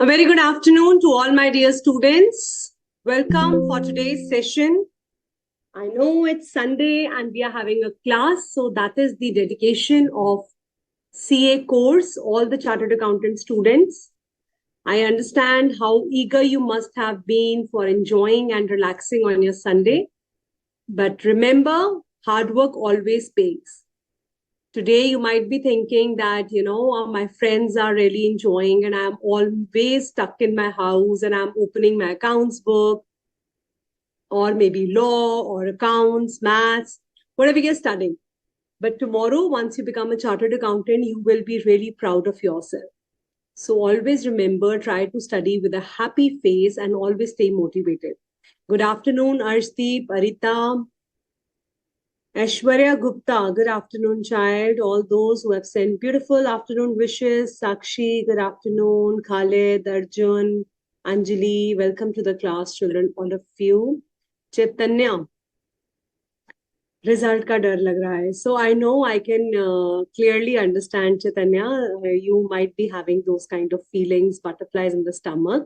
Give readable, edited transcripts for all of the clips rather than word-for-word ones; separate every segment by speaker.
Speaker 1: A very good afternoon to all my dear students. Welcome for today's session. I know it's Sunday and we are having a class, so that is the dedication of CA course, all the Chartered Accountant students. I understand how eager you must have been for enjoying and relaxing on your Sunday. But remember, hard work always pays. Today, you might be thinking that, my friends are really enjoying and I'm always stuck in my house and I'm opening my accounts book or maybe law or accounts, maths, whatever you're studying. But tomorrow, once you become a chartered accountant, you will be really proud of yourself. So always remember, try to study with a happy face and always stay motivated. Good afternoon, Arshdeep, Arita, Aishwarya Gupta, good afternoon, child. All those who have sent beautiful afternoon wishes. Sakshi, good afternoon. Khaled, Arjun, Anjali, welcome to the class, children, all of you. Chaitanya, result ka dar lag raha hai. So I know I can clearly understand, Chaitanya, you might be having those kind of feelings, butterflies in the stomach.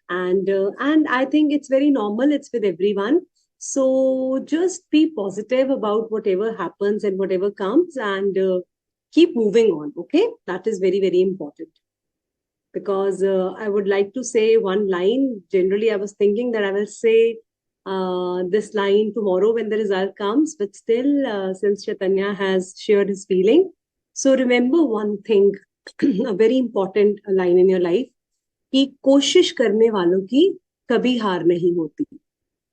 Speaker 1: And I think it's very normal. It's with everyone. So just be positive about whatever happens and whatever comes and keep moving on. Okay. That is very, very important. Because I would like to say one line. Generally, I was thinking that I will say this line tomorrow when the result comes. But still, since Chaitanya has shared his feeling. So remember one thing, a very important line in your life. कि कोशिश करने वालों की कभी हार नहीं होती.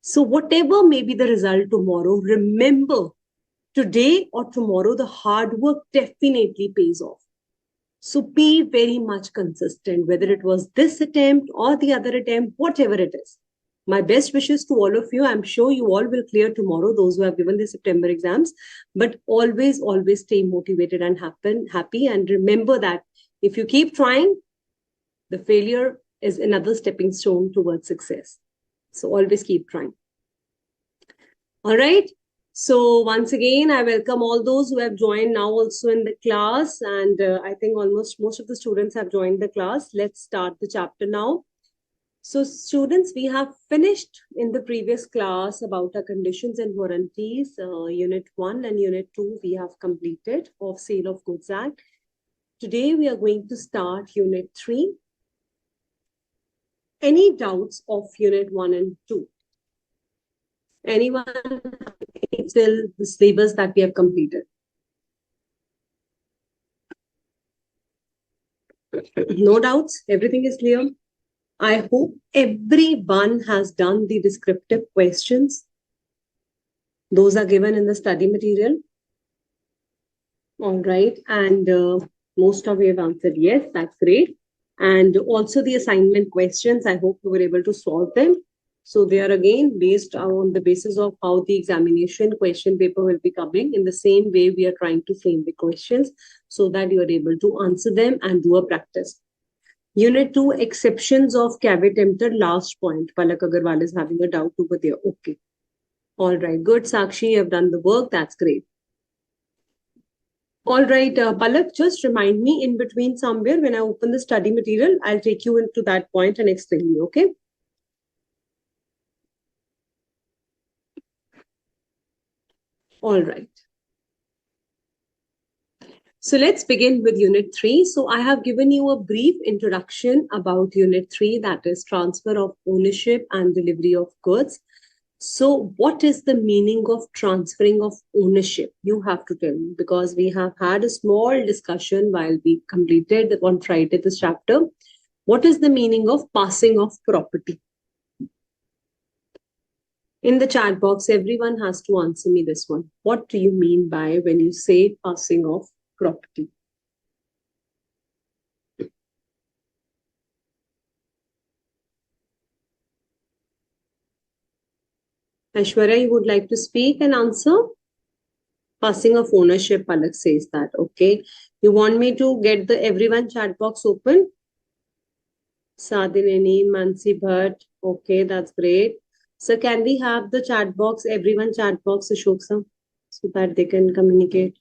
Speaker 1: So whatever may be the result tomorrow, remember, today or tomorrow, the hard work definitely pays off. So be very much consistent, whether it was this attempt or the other attempt, whatever it is. My best wishes to all of you. I'm sure you all will clear tomorrow, those who have given the September exams. But always, always stay motivated and happy. And remember that if you keep trying, the failure is another stepping stone towards success. So always keep trying. All right. So once again, I welcome all those who have joined now also in the class. And I think almost most of the students have joined the class. Let's start the chapter now. So students, we have finished in the previous class about our conditions and warranties. Unit 1 and Unit 2 we have completed of Sale of Goods Act. Today we are going to start Unit 3. Any doubts of Unit 1 and 2? Anyone still the syllabus that we have completed? No doubts? Everything is clear? I hope everyone has done the descriptive questions. Those are given in the study material. All right. And most of you have answered yes. That's great. And also the assignment questions, I hope you were able to solve them. So they are again based on the basis of how the examination question paper will be coming. In the same way, we are trying to frame the questions so that you are able to answer them and do a practice. Unit 2, exceptions of caveat emptor, last point. Palak Agarwal is having a doubt over there. Okay. All right. Good, Sakshi. You have done the work. That's great. All right, Palak, just remind me in between somewhere when I open the study material, I'll take you into that point and explain you, okay? All right. So let's begin with Unit 3. So I have given you a brief introduction about Unit 3, that is transfer of ownership and delivery of goods. So what is the meaning of transferring of ownership? You have to tell me, because we have had a small discussion while we completed on Friday this chapter. What is the meaning of passing of property? In the chat box, everyone has to answer me this one. What do you mean by when you say passing of property? Aishwarya, you would like to speak and answer? Passing of ownership, Palak says that. Okay. You want me to get the everyone chat box open? Sadineni, Mansi Bhatt. Okay, that's great. So can we have the chat box, everyone chat box, Ashok sir, so that they can communicate?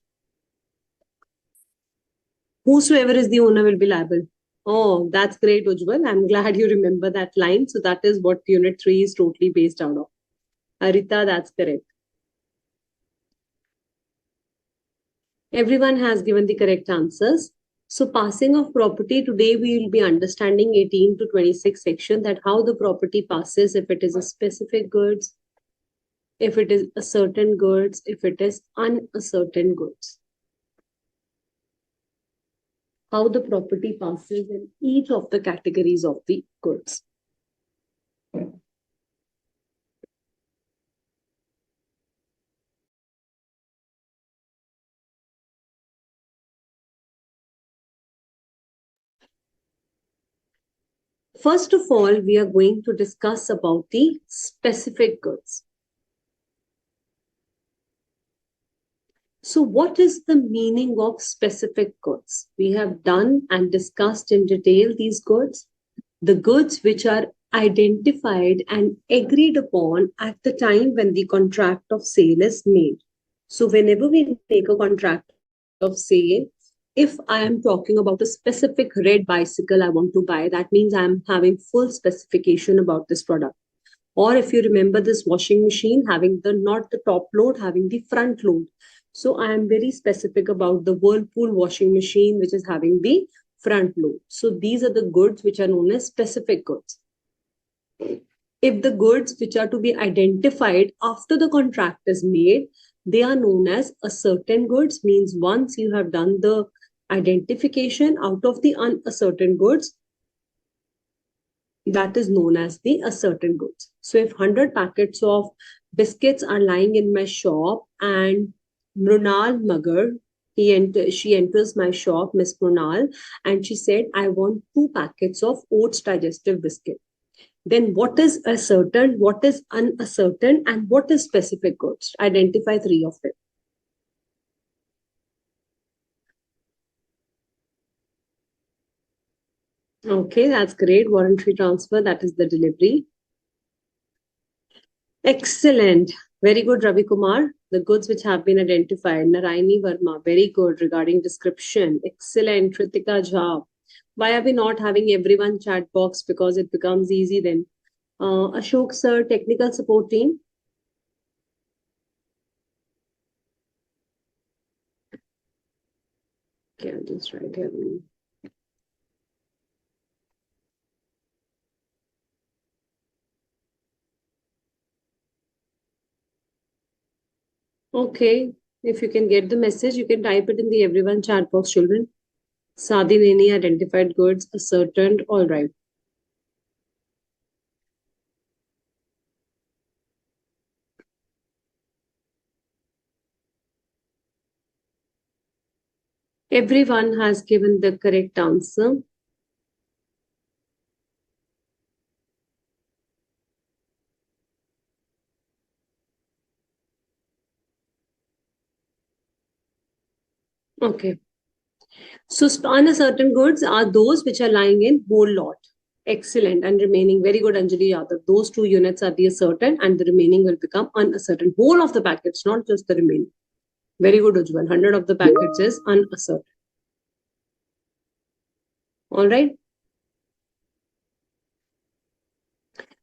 Speaker 1: Whosoever is the owner will be liable. Oh, that's great, Ujjwal. I'm glad you remember that line. So that is what Unit 3 is totally based out of. Arita, that's correct. Everyone has given the correct answers. So passing of property, today we will be understanding 18 to 26 section, that how the property passes, if it is a specific goods, if it is a certain goods, if it is uncertain goods. How the property passes in each of the categories of the goods. First of all, we are going to discuss about the specific goods. So what is the meaning of specific goods? We have done and discussed in detail these goods, the goods which are identified and agreed upon at the time when the contract of sale is made. So whenever we make a contract of sale, if I am talking about a specific red bicycle I want to buy, that means I'm having full specification about this product. Or if you remember this washing machine having the not the top load, having the front load. So I am very specific about the Whirlpool washing machine, which is having the front load. So these are the goods which are known as specific goods. If the goods which are to be identified after the contract is made, they are known as ascertained goods, means once you have done the identification out of the unascertained goods, that is known as the ascertained goods. So if 100 packets of biscuits are lying in my shop and Mrunal Magar, she enters my shop, Miss Mrunal, and she said, I want 2 packets of oats digestive biscuit. Then what is ascertained, what is unascertained, and what is specific goods? Identify 3 of them. Okay, that's great. Voluntary transfer, that is the delivery. Excellent. Very good, Ravi Kumar. The goods which have been identified. Narayani Verma, very good regarding description. Excellent. Kritika Jha. Why are we not having everyone chat box? Because it becomes easy then. Ashok sir, technical support team. Okay, I'll just write here. Okay, if you can get the message, you can type it in the everyone chat box, children. Sadi Neni identified goods, ascertained, all right. Everyone has given the correct answer. Okay. So uncertain goods are those which are lying in whole lot. Excellent. And remaining, very good, Anjali Yadav. Those 2 units are the ascertained and the remaining will become unascertained. Whole of the packets, not just the remaining. Very good, Ujjwal. 100 of the packets is unascertained. All right.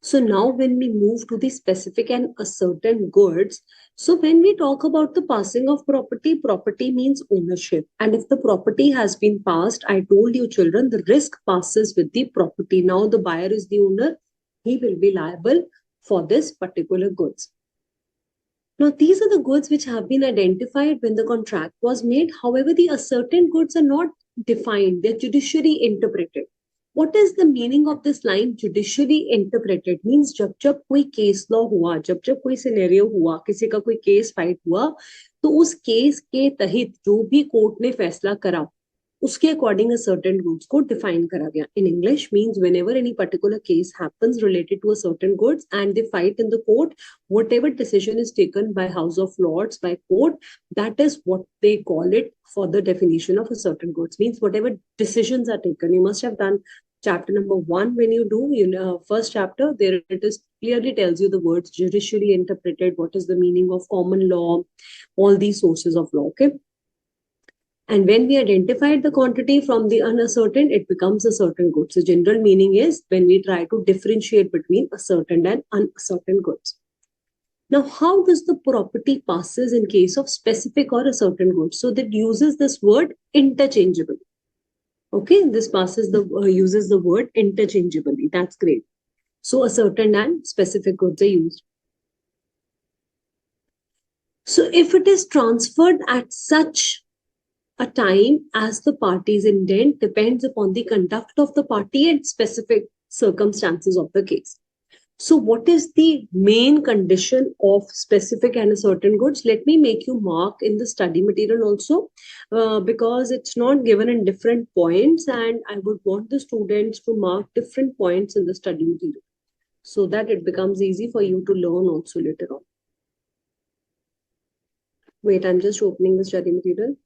Speaker 1: So now when we move to the specific and ascertained goods, so when we talk about the passing of property, property means ownership. And if the property has been passed, I told you children, the risk passes with the property. Now the buyer is the owner. He will be liable for this particular goods. Now, these are the goods which have been identified when the contract was made. However, the ascertained goods are not defined. They're judicially interpreted. What is the meaning of this line judicially interpreted? Means जब कोई case law हुआ, जब कोई scenario हुआ, किसी का कोई case fight हुआ, तो उस केस के तहत जो भी कोर्ट ने फैसला करा, उसके अकॉर्डिंग अ सर्टेन गुड्स को डिफाइन करा गया. In English means whenever any particular case happens related to a certain goods and they fight in the court, whatever decision is taken by House of Lords, by court, that is what they call it for the definition of a certain goods. Means whatever decisions are taken, you must have done chapter number 1 when you do first chapter, there it is clearly tells you the words judicially interpreted, what is the meaning of common law, all these sources of law. Okay. And when we identified the quantity from the unascertained, it becomes a certain good. So general meaning is when we try to differentiate between ascertained and unascertained goods. Now, how does the property passes in case of specific or a certain good? So that uses this word interchangeably. Okay, this passes the uses the word interchangeably. That's great. So ascertained and specific goods are used. So if it is transferred at such a time as the party's intent depends upon the conduct of the party and specific circumstances of the case. So what is the main condition of specific and certain goods? Let me make you mark in the study material also, because it's not given in different points, and I would want the students to mark different points in the study material so that it becomes easy for you to learn also later on. Wait, I'm just opening the study material.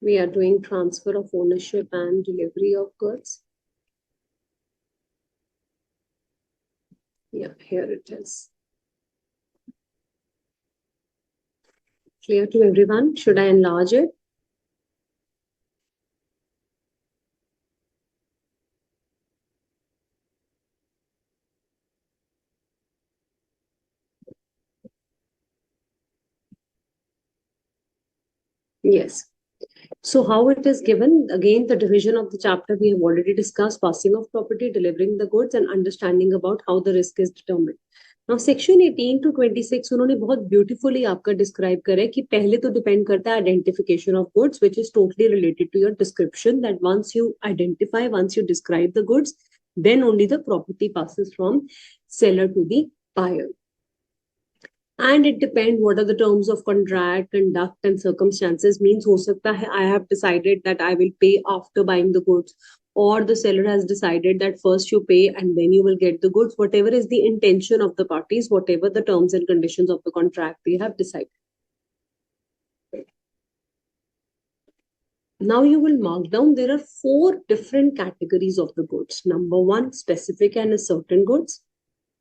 Speaker 1: We are doing transfer of ownership and delivery of goods. Yeah, here it is. Clear to everyone? Should I enlarge it? Yes. So how it is given, again, the division of the chapter we have already discussed, passing of property, delivering the goods, and understanding about how the risk is determined. Now, section 18 to 26, उन्होंने बहुत beautifully आपका describe करा है कि पहले तो depend करता है identification of goods, which is totally related to your description, that once you identify, once you describe the goods, then only the property passes from seller to the buyer. And it depends what are the terms of contract, conduct, and circumstances. Means ho sakta hai I have decided that I will pay after buying the goods, or the seller has decided that first you pay and then you will get the goods. Whatever is the intention of the parties, whatever the terms and conditions of the contract they have decided. Now you will mark down there are 4 different categories of the goods. Number 1, specific and certain goods.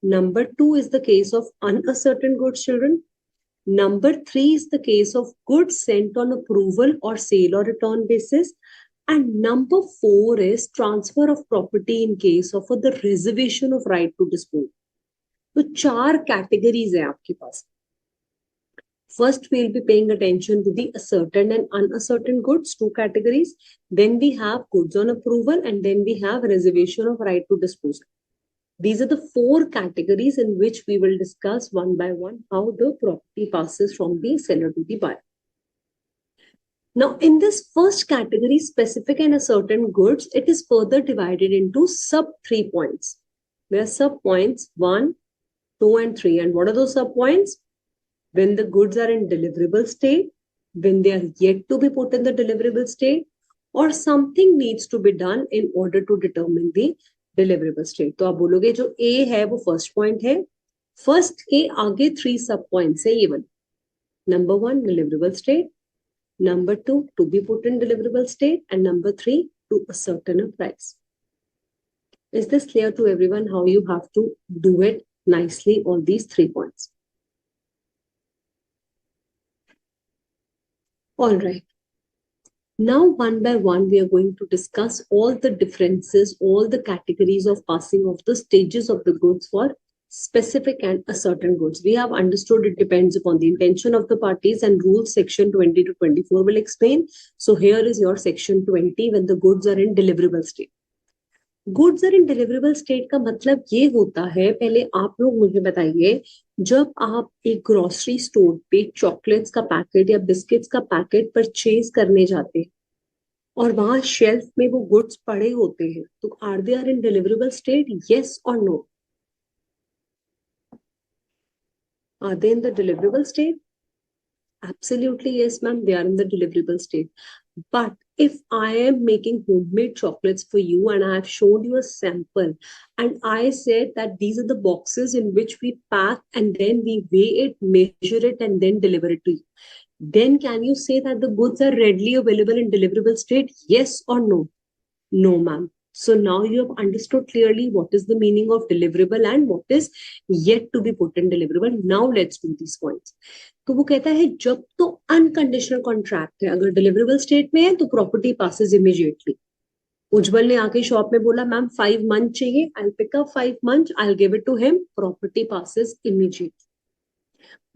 Speaker 1: Number 2 is the case of uncertain goods, children. Number 3 is the case of goods sent on approval or sale or return basis. And number 4 is transfer of property in case of the reservation of right to dispose. So 4 categories है आपके पास. First, we'll be paying attention to the ascertained and unascertained goods, 2 categories. Then we have goods on approval, and then we have reservation of right to dispose. These are the 4 categories in which we will discuss one by one how the property passes from the seller to the buyer. Now, in this first category, specific and certain goods, it is further divided into sub 3 points. There are sub points 1, 2, and 3. And what are those sub points? When the goods are in deliverable state, when they are yet to be put in the deliverable state, or something needs to be done in order to determine the deliverable state. तो आप बोलोगे जो A है वो first point है. First के आगे 3 sub points है ये वाले. Number 1, deliverable state. Number 2, to be put in deliverable state. And number 3, to ascertain a price. Is this clear to everyone how you have to do it nicely on these 3 points? All right. Now, one by one, we are going to discuss all the differences, all the categories of passing of the stages of the goods for specific and certain goods. We have understood it depends upon the intention of the parties, and rules section 20 to 24 will explain. So here is your section 20 when the goods are in deliverable state. Goods are in deliverable state का मतलब ये होता है, पहले आप लोग मुझे बताइए, जब आप एक ग्रोसरी स्टोर पे चॉकलेट्स का पैकेट या बिस्किट्स का पैकेट परचेज करने जाते हैं और वहां शेल्फ में वो गुड्स पड़े होते हैं, तो are they are in deliverable state, yes और no? Are they in the deliverable state? Absolutely, yes, ma'am, they are in the deliverable state. But if I am making homemade chocolates for you and I have shown you a sample and I said that these are the boxes in which we pack and then we weigh it, measure it, and then deliver it to you, then can you say that the goods are readily available in deliverable state? Yes or no? No, ma'am. So now you have understood clearly what is the meaning of deliverable and what is yet to be put in deliverable. Now let's do these points. तो वो कहता है जब तो unconditional contract है, अगर deliverable state में है तो प्रॉपर्टी पासेस इमीडिएटली. उज्जवल ने आके शॉप में बोला मैम 5 months चाहिए, I pick up 5 months, I give it to him, property passes immediately.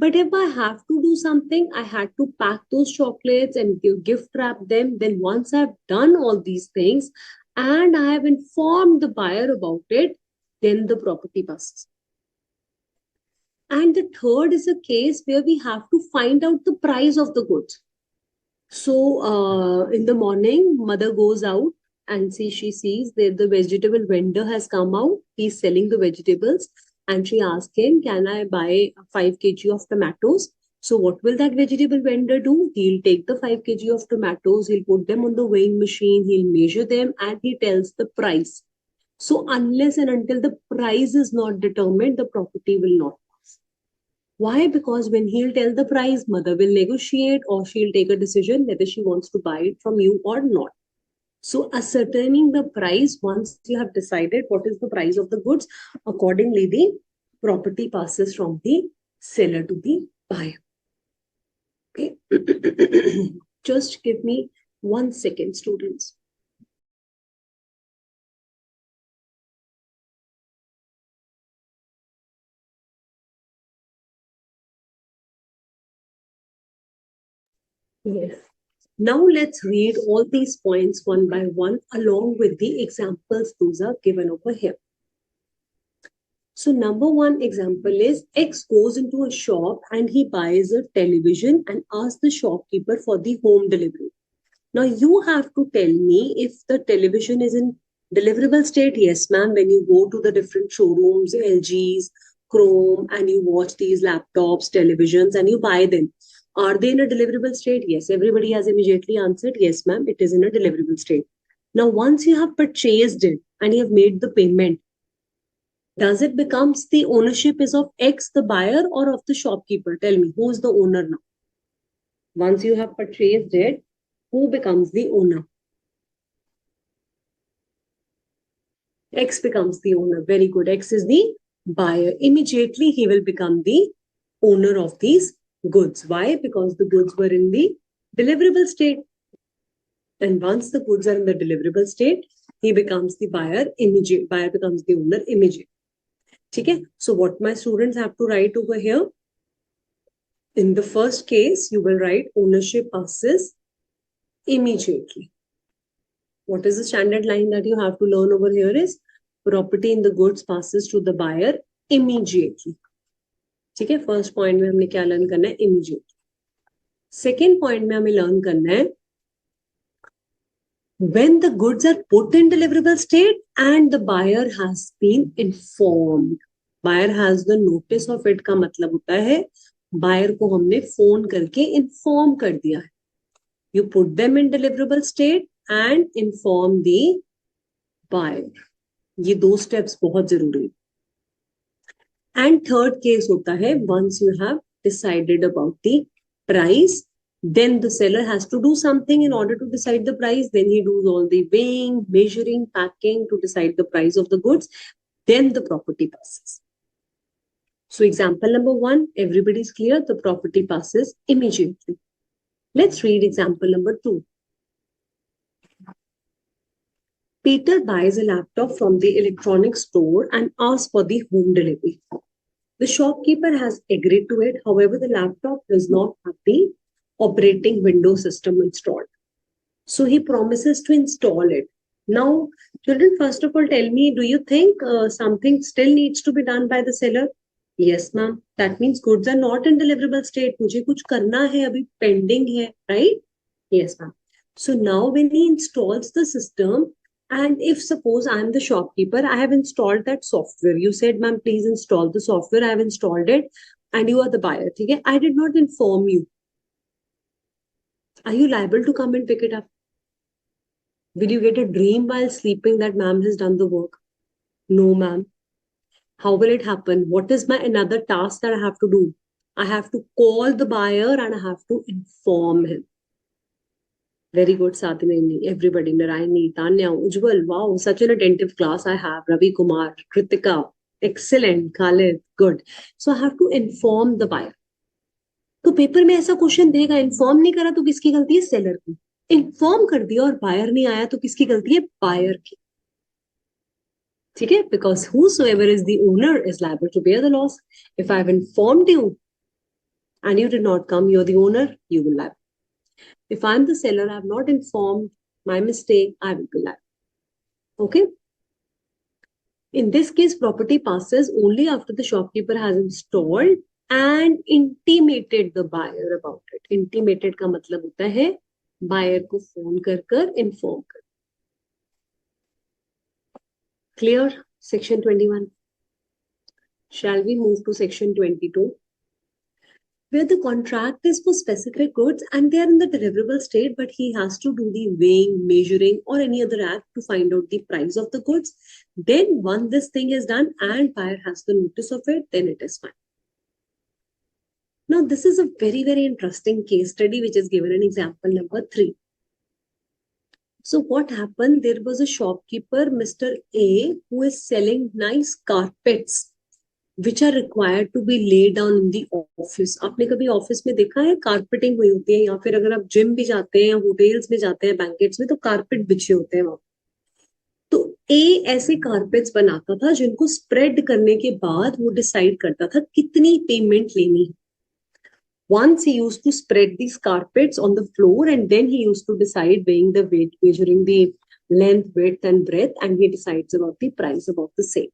Speaker 1: But if I have to do something, I had to pack those chocolates and gift wrap them. Then once I've done all these things and I have informed the buyer about it, then the property passes. And the third is a case where we have to find out the price of the goods. So in the morning, mother goes out and she sees that the vegetable vendor has come out. He's selling the vegetables. And she asked him, can I buy 5 kg of tomatoes? So what will that vegetable vendor do? He'll take the 5 kg of tomatoes, he'll put them on the weighing machine, he'll measure them, and he tells the price. So unless and until the price is not determined, the property will not pass. Why? Because when he'll tell the price, mother will negotiate or she'll take a decision whether she wants to buy it from you or not. So ascertaining the price, once you have decided what is the price of the goods, accordingly the property passes from the seller to the buyer. Okay. Just give me 1 second, students. Yes. Now let's read all these points one by one along with the examples those are given over here. So number one example is X goes into a shop and he buys a television and asks the shopkeeper for the home delivery. Now you have to tell me if the television is in deliverable state. Yes, ma'am. When you go to the different showrooms, LGs, Chrome, and you watch these laptops, televisions, and you buy them. Are they in a deliverable state? Yes. Everybody has immediately answered, yes, ma'am, it is in a deliverable state. Now, once you have purchased it and you have made the payment, does it becomes the ownership is of X, the buyer, or of the shopkeeper? Tell me, who is the owner now? Once you have purchased it, who becomes the owner? X becomes the owner. Very good. X is the buyer. Immediately, he will become the owner of these goods. Why? Because the goods were in the deliverable state. And once the goods are in the deliverable state, he becomes the buyer. Buyer becomes the owner immediately. Okay? So what my students have to write over here? In the first case, you will write ownership passes immediately. What is the standard line that you have to learn over here is property in the goods passes to the buyer immediately. ठीक है, first point में हमने क्या learn करना है? Immediately. Second point में हमें learn करना है when the goods are put in deliverable state and the buyer has been informed. Buyer has the notice of it का मतलब होता है buyer को हमने फोन करके inform कर दिया है. You put them in deliverable state and inform the buyer. ये 2 steps बहुत जरूरी है. And third case होता है once you have decided about the price, then the seller has to do something in order to decide the price. Then he does all the weighing, measuring, packing to decide the price of the goods. Then the property passes. So example number 1, everybody's clear, the property passes immediately. Let's read example number 2. Peter buys a laptop from the electronics store and asks for the home delivery. The shopkeeper has agreed to it. However, the laptop does not have the operating Windows system installed. So he promises to install it. Now, children, first of all, tell me, do you think something still needs to be done by the seller? Yes, ma'am. That means goods are not in deliverable state. मुझे कुछ करना है, अभी pending है, right? Yes, ma'am. So now when he installs the system, and if suppose I'm the shopkeeper, I have installed that software. You said, ma'am, please install the software. I have installed it, and you are the buyer. Okay? I did not inform you. Are you liable to come and pick it up? Will you get a dream while sleeping that ma'am has done the work? No, ma'am. How will it happen? What is my another task that I have to do? I have to call the buyer and I have to inform him. Very good, Satineni. Everybody, Narayani, Tanya, Ujjwal. Wow, such an attentive class I have. Ravi Kumar, Kritika. Excellent. Khalid, good. So I have to inform the buyer. तो paper में ऐसा question देगा, inform नहीं करा तो किसकी गलती है? सेलर की. इन्फॉर्म कर दिया और बायर नहीं आया तो किसकी गलती है? बायर की. ठीक है? Because whosoever is the owner is liable to bear the loss. If I have informed you and you did not come, you're the owner, you will liable. If I'm the seller, I have not informed, my mistake, I will be liable. Okay? In this case, property passes only after the shopkeeper has installed and intimated the buyer about it. Intimated का मतलब होता है buyer को phone कर inform कर. Clear? Section 21. Shall we move to section 22? Where the contract is for specific goods and they are in the deliverable state, but he has to do the weighing, measuring, or any other act to find out the price of the goods. Then once this thing is done and buyer has the notice of it, then it is fine. Now, this is a very, very interesting case study which is given in example number 3. So what happened? There was a shopkeeper, Mr. A, who is selling nice carpets which are required to be laid down in the office. आपने कभी office में देखा है carpeting हुई होती है, या फिर अगर आप जिम भी जाते हैं, होटल्स में जाते हैं, बैंकेट्स में, तो कारपेट बिछे होते हैं वहां. तो ए ऐसे कारपेट्स बनाता था जिनको स्प्रेड करने के बाद वो डिसाइड करता था कितनी पेमेंट लेनी है. Once he used to spread these carpets on the floor and then he used to decide weighing the weight, measuring the length, width and breadth, and he decides about the price about the same.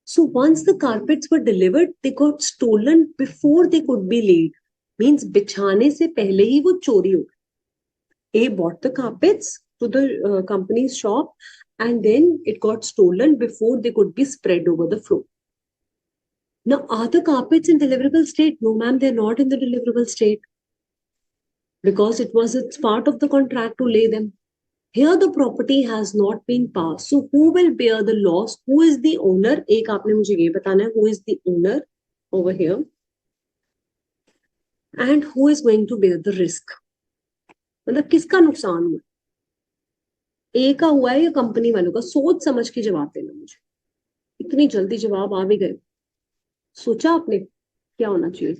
Speaker 1: So once the carpets were delivered, they got stolen before they could be laid. Means बिछाने से पहले ही वो चोरी हो गई. A bought the carpets to the company's shop and then it got stolen before they could be spread over the floor. Now, are the carpets in deliverable state? No, ma'am, they're not in the deliverable state. Because it's part of the contract to lay them. Here the property has not been passed. So who will bear the loss? Who is the owner? एक आपने मुझे ये बताना है, who is the owner over here? And who is going to bear the risk? मतलब किसका नुकसान हुआ? ए का हुआ है या कंपनी वालों का? सोच समझ के जवाब देना मुझे. इतनी जल्दी जवाब आ भी गए. सोचा आपने क्या होना चाहिए?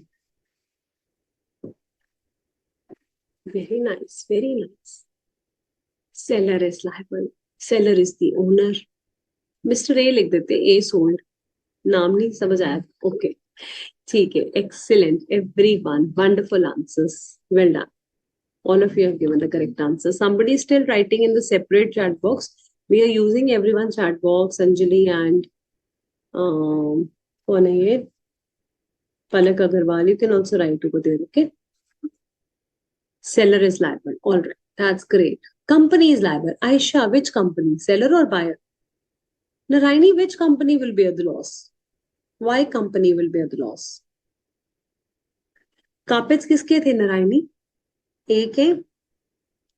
Speaker 1: Very nice, very nice. Seller is liable. Seller is the owner. Mr. A लिख देते. A sold. नाम नहीं समझ आया. Okay. ठीक है. Excellent. Everyone. Wonderful answers. Well done. All of you have given the correct answer. Somebody is still writing in the separate chat box. We are using everyone's chat box. Anjali and कौन है ये? Palak Agarwal. You can also write over there. Okay. Seller is liable. All right. That's great. Company is liable. Aisha, which company? Seller or buyer? Narayani, which company will bear the loss? Why company will bear the loss? Carpets किसके थे Narayani? A के.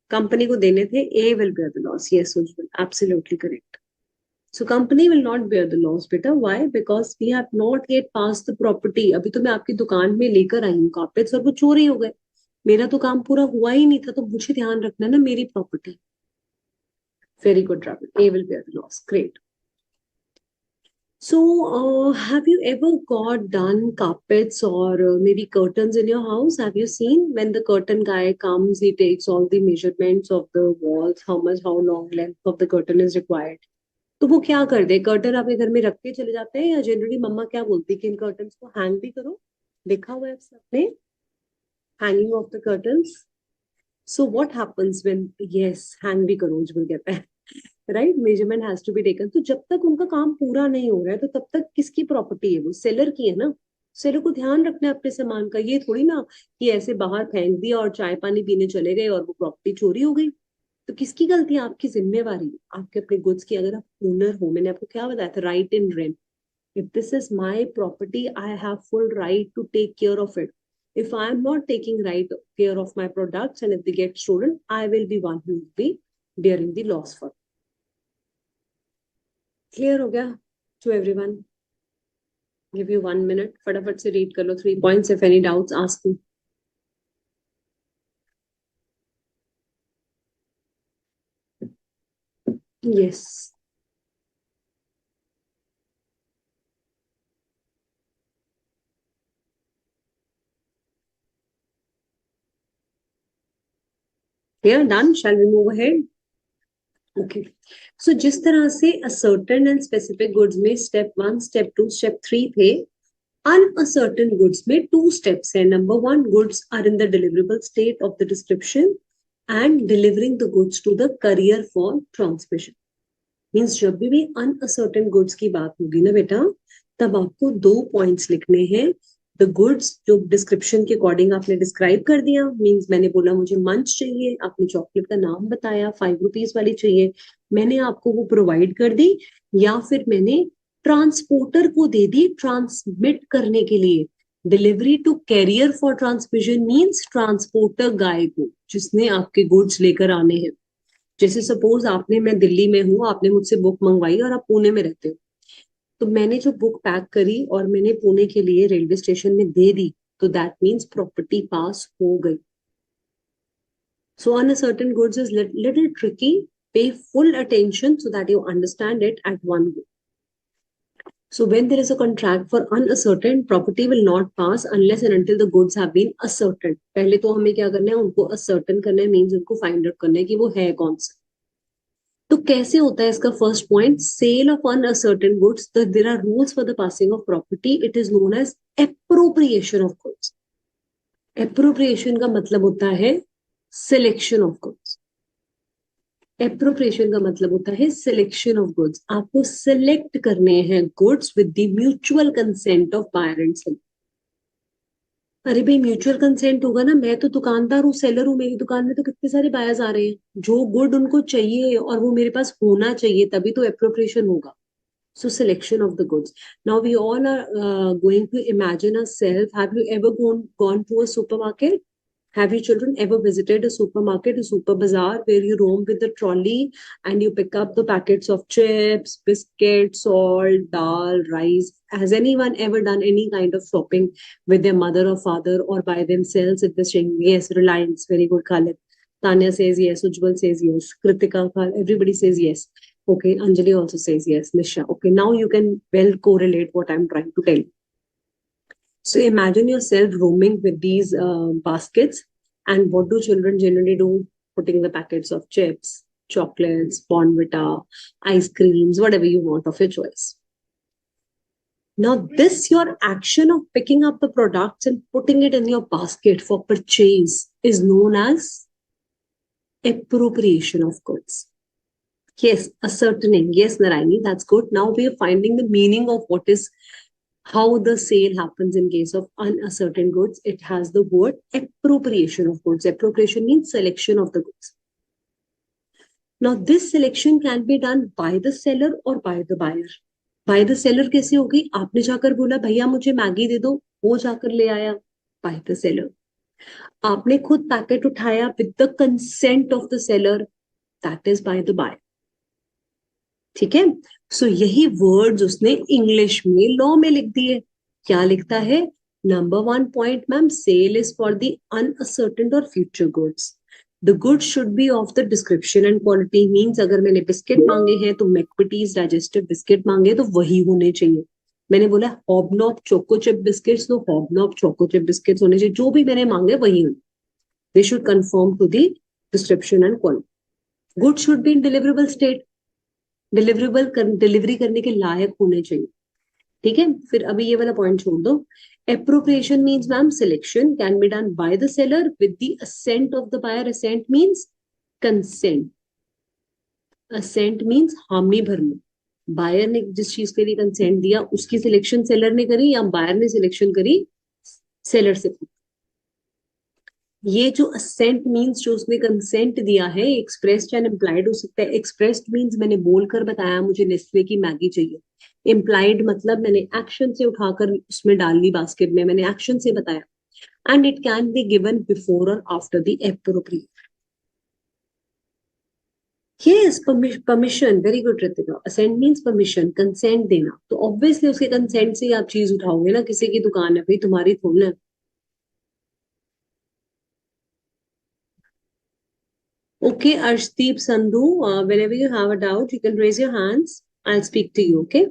Speaker 1: Company को देने थे. A will bear the loss. Yes, Ujjwal. Absolutely correct. So company will not bear the loss, beta. Why? Because we have not yet passed the property. अभी तो मैं आपकी दुकान में लेकर आई हूँ carpets और वो चोरी हो गए. मेरा तो काम पूरा हुआ ही नहीं था, तो मुझे ध्यान रखना ना मेरी property. Very good, Ravi. A will bear the loss. Great. So, have you ever got done carpets or maybe curtains in your house? Have you seen when the curtain guy comes, he takes all the measurements of the walls, how much, how long length of the curtain is required? तो वो क्या कर दे? Curtain आपके घर में रख के चले जाते हैं, या जनरली मम्मा क्या बोलती है कि इन कर्टन्स को हैंग भी करो? देखा हुआ है आपने hanging of the curtains? So what happens when, yes, hang भी करो उज्जवल कहता है, right? Measurement has to be taken. तो जब तक उनका काम पूरा नहीं हो रहा है, तो तब तक किसकी प्रॉपर्टी है? वो सेलर की है ना. सेलर को ध्यान रखना है अपने सामान का. ये थोड़ी ना कि ऐसे बाहर फेंक दिया और चाय पानी पीने चले गए और वो प्रॉपर्टी चोरी हो गई. तो किसकी गलती है? आपकी जिम्मेवारी आपके अपने गुड्स की. अगर आप ओनर हो, मैंने आपको क्या बताया था, right in rent. If this is my property, I have full right to take care of it. If I am not taking right care of my products and if they get stolen, I will be one who will be bearing the loss for. Clear हो गया to everyone? Give you 1 minute. फटाफट से read कर लो 3 points. If any doubts, ask me. Yes. Clear, done, shall we move ahead? Okay. So जिस तरह से ascertain and specific goods में स्टेप 1, स्टेप 2, स्टेप 3 थे, अनअसर्टेन गुड्स में 2 स्टेप्स है. Number 1, goods are in the deliverable state of the description and delivering the goods to the carrier for transmission. Means जब भी uncertain goods की बात होगी ना बेटा, तब आपको 2 पॉइंट्स लिखने हैं. द गुड्स जो डिस्क्रिप्शन के अकॉर्डिंग आपने डिस्क्राइब कर दिया, मीन्स मैंने बोला मुझे मंच चाहिए, आपने चॉकलेट का नाम बताया, 5 रुपीज वाली चाहिए, मैंने आपको वो प्रोवाइड कर दी. या फिर मैंने ट्रांसपोर्टर को दे दी ट्रांसमिट करने के लिए. Delivery to carrier for transmission means transporter guy को जिसने आपके गुड्स लेकर आने हैं. जैसे सपोज आपने, मैं दिल्ली में हूँ, आपने मुझसे बुक मंगवाई और आप पुणे में रहते हो, तो मैंने जो बुक पैक करी और मैंने पुणे के लिए रेलवे स्टेशन में दे दी, तो दैट मीन्स प्रॉपर्टी पास हो गई. So unascertain goods is little tricky. Pay full attention so that you understand it at one go. So when there is a contract for unascertained, property will not pass unless and until the goods have been ascertained. पहले तो हमें क्या करना है, उनको ascertain करना है, means उनको फाइंड आउट करना है कि वो है कौन सा. तो कैसे होता है इसका first point, sale of unascertained goods. There are rules for the passing of property. It is known as appropriation of goods. Appropriation का मतलब होता है सिलेक्शन ऑफ गुड्स. एप्रोप्रिएशन का मतलब होता है सिलेक्शन ऑफ गुड्स. आपको सिलेक्ट करने हैं goods with the mutual consent of buyer and seller. अरे भाई म्यूचुअल कंसेंट होगा ना, मैं तो दुकानदार हूँ, सेलर हूँ, मेरी दुकान में तो कितने सारे बायर्स आ रहे हैं, जो गुड उनको चाहिए और वो मेरे पास होना चाहिए, तभी तो एप्रोप्रिएशन होगा. So selection of the goods. Now we all are going to imagine ourselves. Have you ever gone to a supermarket? Have you children ever visited a supermarket, a super bazaar, where you roam with the trolley and you pick up the packets of chips, biscuits, salt, dal, rice? Has anyone ever done any kind of shopping with their mother or father or by themselves at the string? Yes, Reliance. Very good, Khalid. Tanya says yes. Ujjwal says yes. Kritika, everybody says yes. Okay, Anjali also says yes. Nisha. Okay, now you can well correlate what I'm trying to tell you. So imagine yourself roaming with these baskets, and what do children generally do? Putting the packets of chips, chocolates, Bonvita, ice creams, whatever you want of your choice. Now, this your action of picking up the products and putting it in your basket for purchase is known as appropriation of goods. Yes, ascertaining. Yes, Narayani, that's good. Now we are finding the meaning of what is, how the sale happens in case of unascertained goods. It has the word appropriation of goods. Appropriation means selection of the goods. Now this selection can be done by the seller or by the buyer. By the seller कैसे होगी? आपने जाकर बोला भैया मुझे Maggi दे दो, वो जाकर ले आया, by the seller. आपने खुद पैकेट उठाया with the consent of the seller, that is by the buyer. ठीक है. सो यही वर्ड्स उसने इंग्लिश में लॉ में लिख दिए. क्या लिखता है? Number 1 point ma'am, sale is for the unascertain or future goods. The goods should be of the description and quality. Means अगर मैंने बिस्किट मांगे हैं तो मैकविटीज डाइजेस्टिव बिस्किट मांगे तो वही होने चाहिए. मैंने बोला हॉबनॉब चोको चिप बिस्किट्स, तो हॉबनॉब चोको चिप बिस्किट्स होने चाहिए. जो भी मैंने मांगे वही होने. They should conform to the description and quality. Good should be in deliverable state. Delivery करने के लायक होने चाहिए. ठीक है. फिर अभी ये वाला पॉइंट छोड़ दो. Appropriation means ma'am selection can be done by the seller with the assent of the buyer. Assent means consent. Assent means हामी भरना. बायर ने जिस चीज के लिए कंसेंट दिया उसकी सिलेक्शन सेलर ने करी या बायर ने सिलेक्शन करी सेलर से. ये जो असेंट मीन्स जो उसने कंसेंट दिया है, एक्सप्रेस्ड एंड इम्प्लाइड हो सकता है. एक्सप्रेस्ड मीन्स मैंने बोलकर बताया मुझे नेस्ले की मैगी चाहिए. इम्प्लाइड मतलब मैंने एक्शन से उठाकर उसमें डाल दी बास्केट में, मैंने एक्शन से बताया. And it can be given before or after the appropriate. Yes, permission. Very good Ritika. Assent means permission, consent देना. तो ऑब्वियसली उसके कंसेंट से ही आप चीज उठाओगे ना. किसी की दुकान है भाई, तुम्हारी थोड़ी ना. Okay, Arshdeep, Sandhu, whenever you have a doubt, you can raise your hands. I'll speak to you, okay?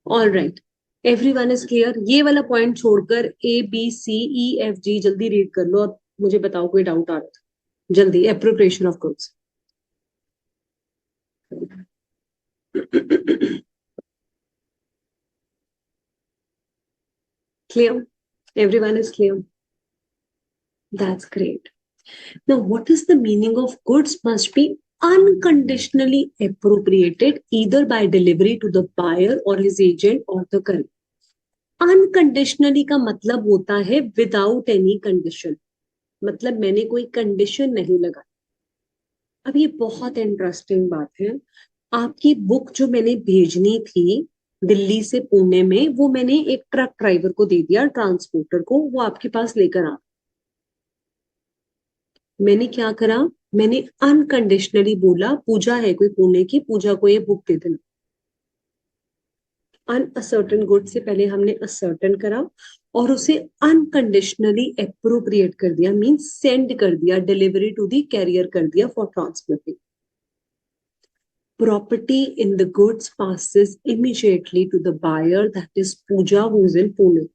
Speaker 1: All right. Everyone is clear. ये वाला पॉइंट छोड़कर ABCEFG जल्दी रीड कर लो और मुझे बताओ कोई डाउट आ रहा था जल्दी. Appropriation of goods. Clear? Everyone is clear. That's great. Now, what is the meaning of goods must be unconditionally appropriated either by delivery to the buyer or his agent or the courier. Unconditionally का मतलब होता है without any condition. मतलब मैंने कोई condition नहीं लगाई. अब ये बहुत इंटरेस्टिंग बात है. आपकी बुक जो मैंने भेजनी थी दिल्ली से पुणे में, वो मैंने एक ट्रक ड्राइवर को दे दिया, ट्रांसपोर्टर को. वो आपके पास लेकर आ. मैंने क्या करा, मैंने अनकंडीशनली बोला पूजा है कोई पुणे की, पूजा को ये बुक दे देना. अनअसर्टन गुड से पहले हमने असर्टन करा और उसे अनकंडीशनली एप्रोप्रिएट कर दिया, मींस सेंड कर दिया, डिलीवरी टू दी कैरियर कर दिया for transporting. Property in the goods passes immediately to the buyer, that is Pooja, who is in Pune.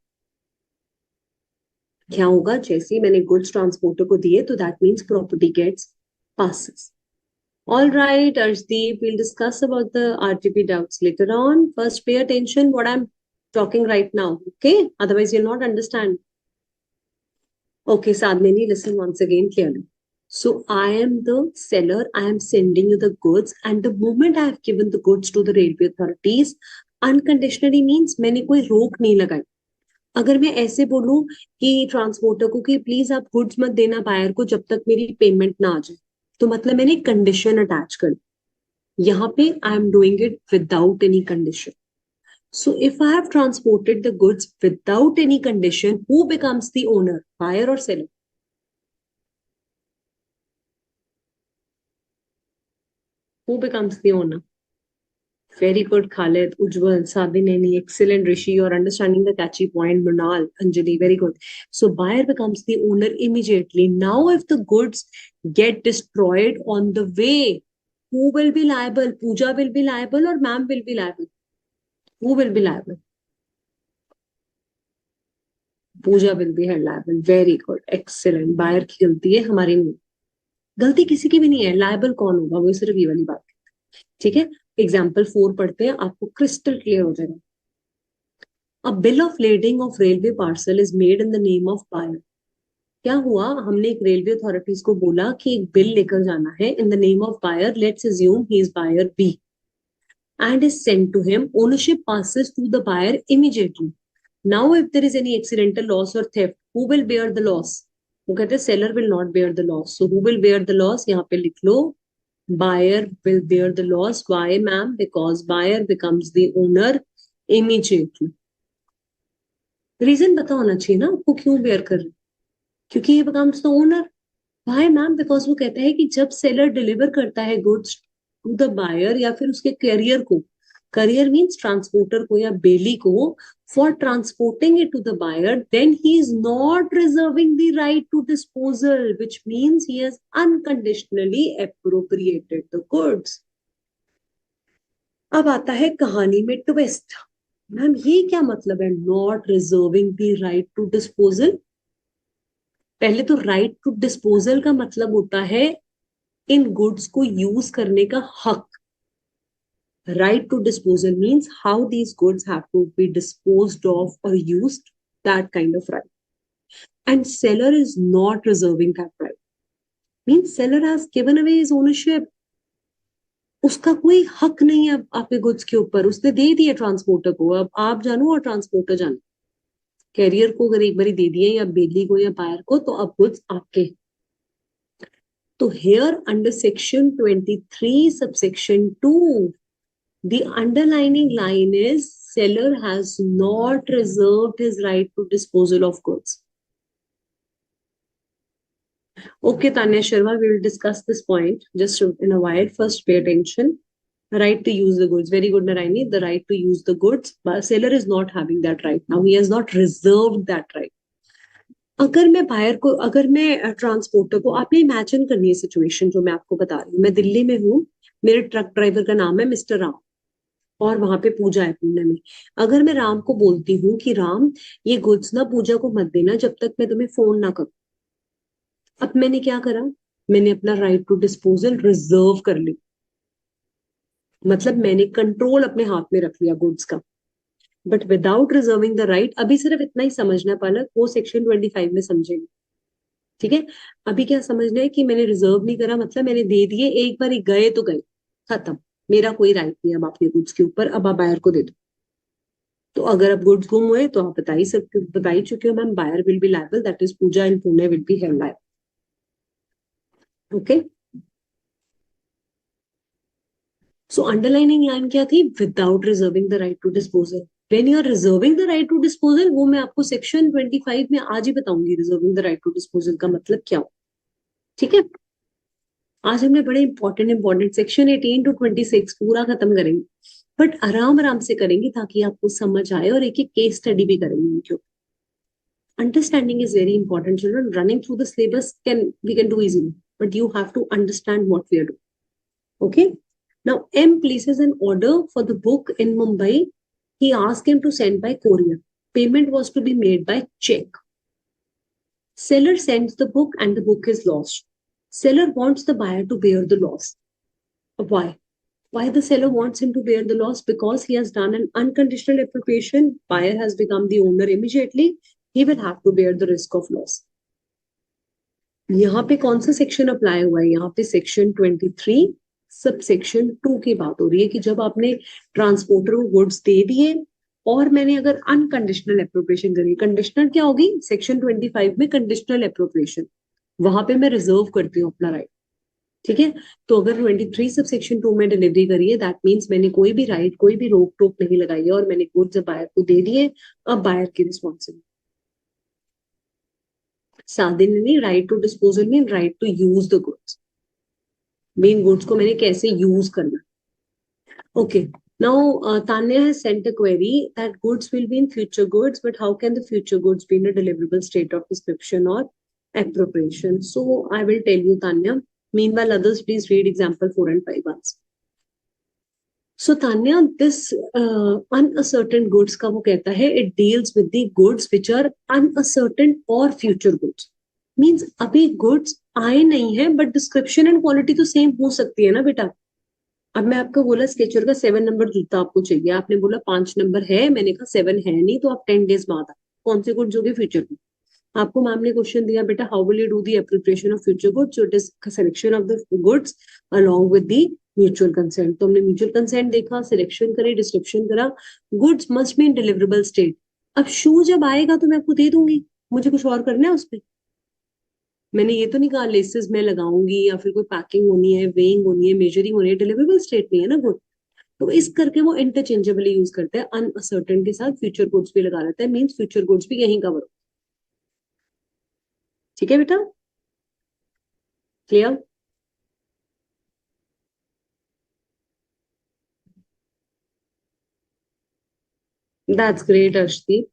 Speaker 1: क्या होगा, जैसे ही मैंने गुड्स ट्रांसपोर्टर को दिए तो that means property gets passes. All right, Arshdeep, we'll discuss about the RTP doubts later on. First, pay attention what I'm talking right now, okay? Otherwise, you'll not understand. Okay, Sadhmini, listen once again clearly. So, I am the seller. I am sending you the goods, and the moment I have given the goods to the railway authorities, unconditionally means मैंने कोई रोक नहीं लगाई. अगर मैं ऐसे बोलूं कि ट्रांसपोर्टर को कि प्लीज आप गुड्स मत देना बायर को जब तक मेरी पेमेंट ना आ जाए, तो मतलब मैंने कंडीशन अटैच कर. यहाँ पे I am doing it without any condition. So if I have transported the goods without any condition, who becomes the owner, buyer or seller? Who becomes the owner? Very good, Khalid, Ujjwal, Sabineni, excellent, Rishi. You're understanding the catchy point. Mrinal, Anjali, very good. So buyer becomes the owner immediately. Now, if the goods get destroyed on the way, who will be liable? Pooja will be liable or ma'am will be liable? Who will be liable? Pooja will be held liable. Very good, excellent. Buyer की गलती है, हमारी नहीं. गलती किसी की भी नहीं है. लायबल कौन होगा, वो सिर्फ ये वाली बात. ठीक है, एग्जाम्पल 4 पढ़ते हैं, आपको क्रिस्टल क्लियर हो जाएगा. A bill of lading of railway parcel is made in the name of buyer. क्या हुआ, हमने एक रेलवे अथॉरिटीज को बोला कि एक बिल लेकर जाना है in the name of buyer. Let's assume he is buyer B and is sent to him. Ownership passes to the buyer immediately. Now, if there is any accidental loss or theft, who will bear the loss? वो कहते हैं seller will not bear the loss. So who will bear the loss? यहाँ पे लिख लो, buyer will bear the loss. Why, ma'am? Because buyer becomes the owner immediately. Reason पता होना चाहिए ना आपको क्यों बेयर कर रहे, क्योंकि ये becomes the owner. Why, ma'am? Because वो कहता है कि जब seller deliver करता है goods to the buyer या फिर उसके कैरियर को, कैरियर मीन्स ट्रांसपोर्टर को या बेली को, for transporting it to the buyer, then he is not reserving the right to disposal, which means he has unconditionally appropriated the goods. अब आता है कहानी में ट्विस्ट. मैम ये क्या मतलब है not reserving the right to disposal? पहले तो राइट टू डिस्पोजल का मतलब होता है इन गुड्स को यूज करने का हक. Right to disposal means how these goods have to be disposed of or used, that kind of right. And seller is not reserving that right. Means seller has given away his ownership. उसका कोई हक नहीं है आपके goods के ऊपर. उसने दे दिए ट्रांसपोर्टर को, अब आप जानो और ट्रांसपोर्टर जानो. कैरियर को अगर एक बार दे दिए या बेली को या बायर को, तो अब गुड्स आपके. तो here under section 23 subsection 2, the underlining line is seller has not reserved his right to disposal of goods. Okay, Tanya Sharma, we will discuss this point just in a while. First, pay attention. Right to use the goods. Very good, Narayani. The right to use the goods. But seller is not having that right now. He has not reserved that right. अगर मैं buyer को, अगर मैं transporter को, आपने imagine करनी है situation जो मैं आपको बता रही हूँ। मैं दिल्ली में हूँ, मेरे ट्रक ड्राइवर का नाम है मिस्टर राम, और वहां पे पूजा है पुणे में। अगर मैं राम को बोलती हूँ कि राम, ये गुड्स ना पूजा को मत देना जब तक मैं तुम्हें फोन ना करूं, अब मैंने क्या करा, मैंने अपना राइट टू डिस्पोजल रिजर्व कर ली। मतलब मैंने कंट्रोल अपने हाथ में रख लिया गुड्स का, but without reserving the right. अभी सिर्फ इतना ही समझना पालक, वो सेक्शन 25 में समझेंगे, ठीक है। अभी क्या समझना है कि मैंने रिजर्व नहीं करा, मतलब मैंने दे दिए, एक बार ही गए तो गए, खत्म। मेरा कोई राइट नहीं है अब आपके गुड्स के ऊपर, अब आप बायर को दे दो। तो अगर अब गुड्स गुम हुए तो आप बता ही सकते, बता ही चुके हो मैम, buyer will be liable, that is Puja in Pune will be held liable. Okay, so underlining line क्या थी, without reserving the right to disposal. When you are reserving the right to disposal, वो मैं आपको सेक्शन 25 में आज ही बताऊंगी, reserving the right to disposal का मतलब क्या हो, ठीक है। आज हमने बड़े इंपॉर्टेंट इंपॉर्टेंट सेक्शन 18 to 26 पूरा खत्म करेंगे, बट आराम आराम से करेंगे ताकि आपको समझ आए, और एक एक केस स्टडी भी करेंगे उनके ऊपर। Understanding is very important, children. Running through the syllabus can we can do easily, but you have to understand what we are doing. Okay. Now M places an order for the book in Mumbai. He asked him to send by courier. Payment was to be made by check. Seller sends the book and the book is lost. Seller wants the buyer to bear the loss. Why? Why the seller wants him to bear the loss? Because he has done an unconditional appropriation. Buyer has become the owner immediately. He will have to bear the risk of loss. यहाँ पे कौन सा section apply हुआ है, यहाँ पे section 23 sub section 2 की बात हो रही है कि जब आपने ट्रांसपोर्टर को गुड्स दे दिए और मैंने अगर अनकंडीशनल अप्रोप्रिएशन करी, कंडीशनल क्या होगी सेक्शन 25 में, कंडीशनल अप्रोप्रिएशन, वहां पे मैं रिजर्व करती हूँ अपना राइट, ठीक है। तो अगर 23 सब सेक्शन 2 में डिलीवरी करी है, दैट मीन्स मैंने कोई भी राइट, कोई भी रोक टोक नहीं लगाई है, और मैंने गुड्स बायर को दे दिए। अब बायर की रिस्पॉन्सिबिलिटी, सादे नहीं, right to disposal mean right to use the goods, main goods को मैंने कैसे यूज करना। Okay, now Tanya has sent a query that goods will be in future goods, but how can the future goods be in a deliverable state of description or appropriation? So I will tell you, Tanya. Meanwhile, others please read example 4 and 5 once. So Tanya, this unascertained goods का वो कहता है, it deals with the goods which are unascertain or future goods. Means अभी goods आए नहीं है, but description and quality तो same हो सकती है ना बेटा। अब मैं आपको बोला स्केचर का 7 नंबर जूता आपको चाहिए, आपने बोला 5 नंबर है, मैंने कहा 7 है नहीं, तो आप 10 डेज बाद आए, कौन से गुड्स हो गए फ्यूचर गुड। आपको मैम ने क्वेश्चन दिया बेटा, how will you do the appropriation of future goods, it is selection of the goods along with the mutual consent. तो हमने म्यूचुअल कंसेंट देखा, सिलेक्शन करे, डिस्क्रिप्शन करा, goods must be in deliverable state. अब शू जब आएगा तो मैं आपको दे दूंगी, मुझे कुछ और करना है उस पर। मैंने ये तो नहीं कहा लेसेस में लगाऊंगी या फिर कोई पैकिंग होनी है, वेइंग होनी है, मेजरिंग होनी है, डिलीवरेबल स्टेट में है ना गुड। तो इस करके वो इंटरचेंजेबली यूज करते हैं, अनअसर्टेन के साथ फ्यूचर गुड्स भी लगा रहता है, मींस फ्यूचर गुड्स भी यहीं कवर हो। ठीक है बेटा, clear. That's great Arshdeep.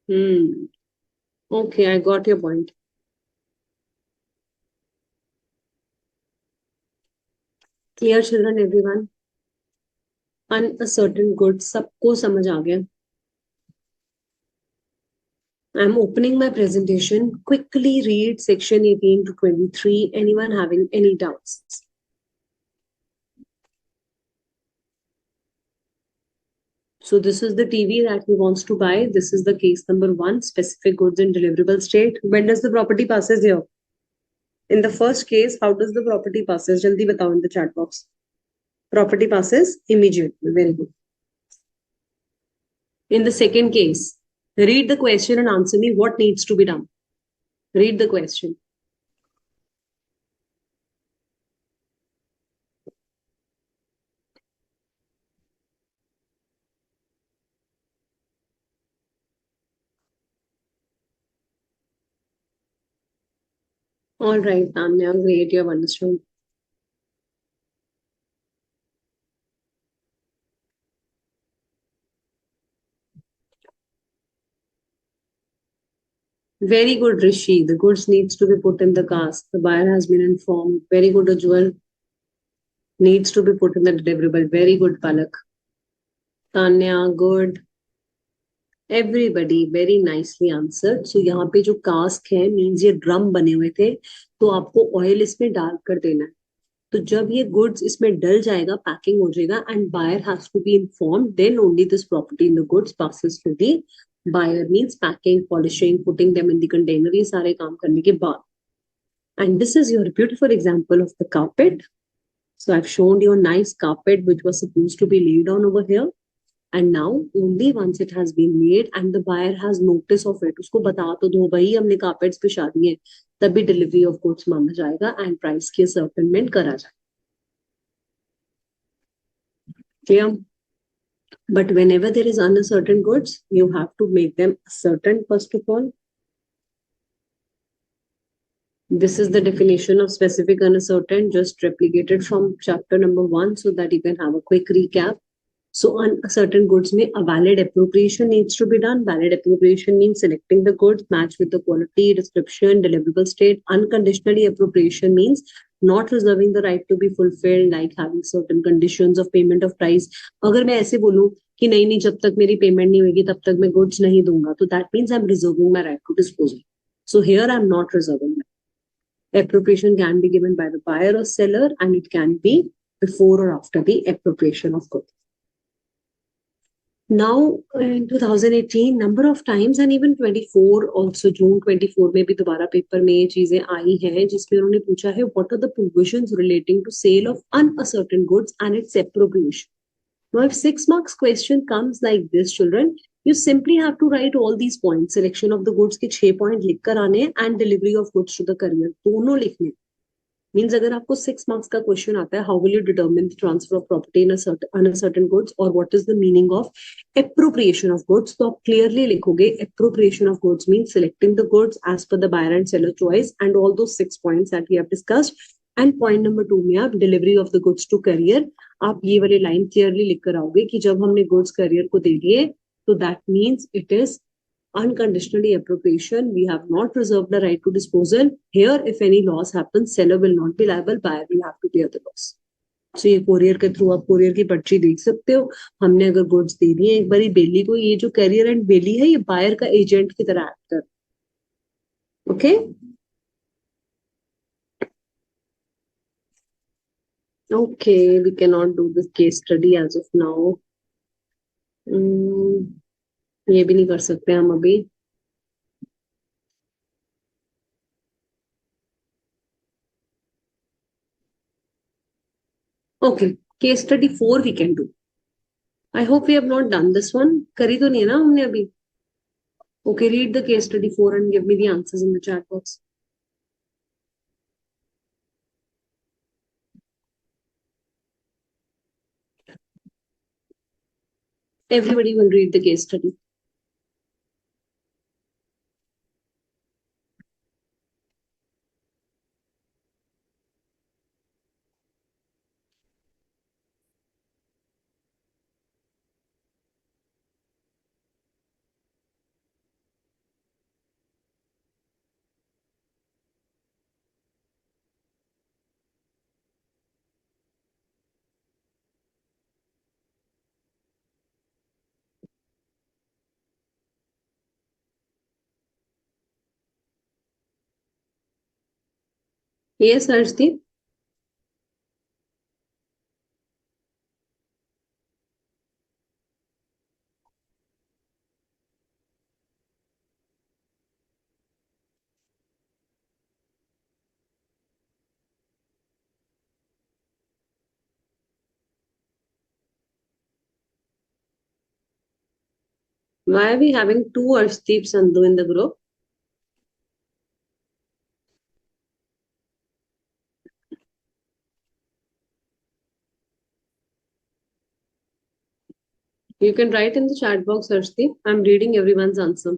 Speaker 1: Hmm, okay, I got your point. Clear children everyone, uncertain goods सबको समझ आ गया। I am opening my presentation, quickly read section 18 to 23, anyone having any doubts. So this is the TV that he wants to buy. This is the case number 1, specific goods in deliverable state. When does the property passes here? In the first case, how does the property passes? Jaldi batao in the chat box. Property passes immediately. Very good. In the second case, read the question and answer me what needs to be done. Read the question. All right, Tanya, great, you have understood. Very good, Rishi. The goods needs to be put in the cask. The buyer has been informed. Very good, Ujjwal. Needs to be put in the deliverable. Very good, Palak. Tanya, good. Everybody very nicely answer. So यहाँ पे जो cask है means ये drum बने हुए थे, तो आपको ऑयल इसमें डाल कर देना है. तो जब ये गुड्स इसमें डल जाएगा, पैकिंग हो जाएगा and buyer has to be informed, then only this property in the goods passes to the buyer. Means packing, polishing, putting them in the container, ये सारे काम करने के बाद. And this is your beautiful example of the carpet. So I've shown you a nice carpet which was supposed to be laid on over here. And now only once it has been made and the buyer has notice of it, उसको बता तो दो भाई हमने carpets पे शादी है, तभी डिलीवरी ऑफ गुड्स मांगा जाएगा एंड प्राइस की सर्टेनमेंट करा जाएगा. Clear? But whenever there is uncertain goods, you have to make them certain first of all. This is the definition of specific uncertain, just replicated from chapter number 1 so that you can have a quick recap. So on certain goods में a valid appropriation needs to be done. Valid appropriation means selecting the goods match with the quality, description, deliverable state. Unconditionally appropriation means not reserving the right to be fulfilled, like having certain conditions of payment of price. अगर मैं ऐसे बोलूं कि नहीं नहीं जब तक मेरी पेमेंट नहीं होगी तब तक मैं गुड्स नहीं दूंगा, तो that means I'm reserving my right to disposal. So here I'm not reserving. Appropriation can be given by the buyer or seller, and it can be before or after the appropriation of goods. Now in 2018 number of times and even 24 also June 24 में भी दोबारा paper में ये चीजें आई हैं जिसमें उन्होंने पूछा है what are the provisions relating to sale of unascertained goods and its appropriation. Now if 6 marks question comes like this children, you simply have to write all these points. Selection of the goods के 6 point लिख कर आने and delivery of goods to the courier दोनों लिखने. Means अगर आपको 6 marks का question आता है how will you determine the transfer of property in unascertain goods और what is the meaning of appropriation of goods, तो आप क्लियरली लिखोगे appropriation of goods means selecting the goods as per the buyer and seller choice and all those 6 points that we have discussed. And point number 2 में आप delivery of the goods to carrier, आप ये वाली line clearly लिख कर आओगे कि जब हमने गुड्स करियर को दे दिए तो that means it is unconditionally appropriation. We have not reserved the right to disposal. Here, if any loss happens, seller will not be liable, buyer will have to bear the loss. So ये courier के through आप courier की पर्ची देख सकते हो. हमने अगर गुड्स दे दिए एक बारी बेली को, ये जो कैरियर एंड बेली है ये बायर का एजेंट की तरह एक्ट कर. Okay okay we can not do this case study as of now. ये भी नहीं कर सकते हम अभी. Okay case study 4 we can do. I hope we have not done this one. करी तो नहीं है ना हमने अभी. Okay, read the case study 4 and give me the answers in the chat box. Everybody will read the case study. Yes, Arshdeep. Why are we having two Arshdeep Sandhu in the group? You can write in the chat box, Arshdeep. I'm reading everyone's answer.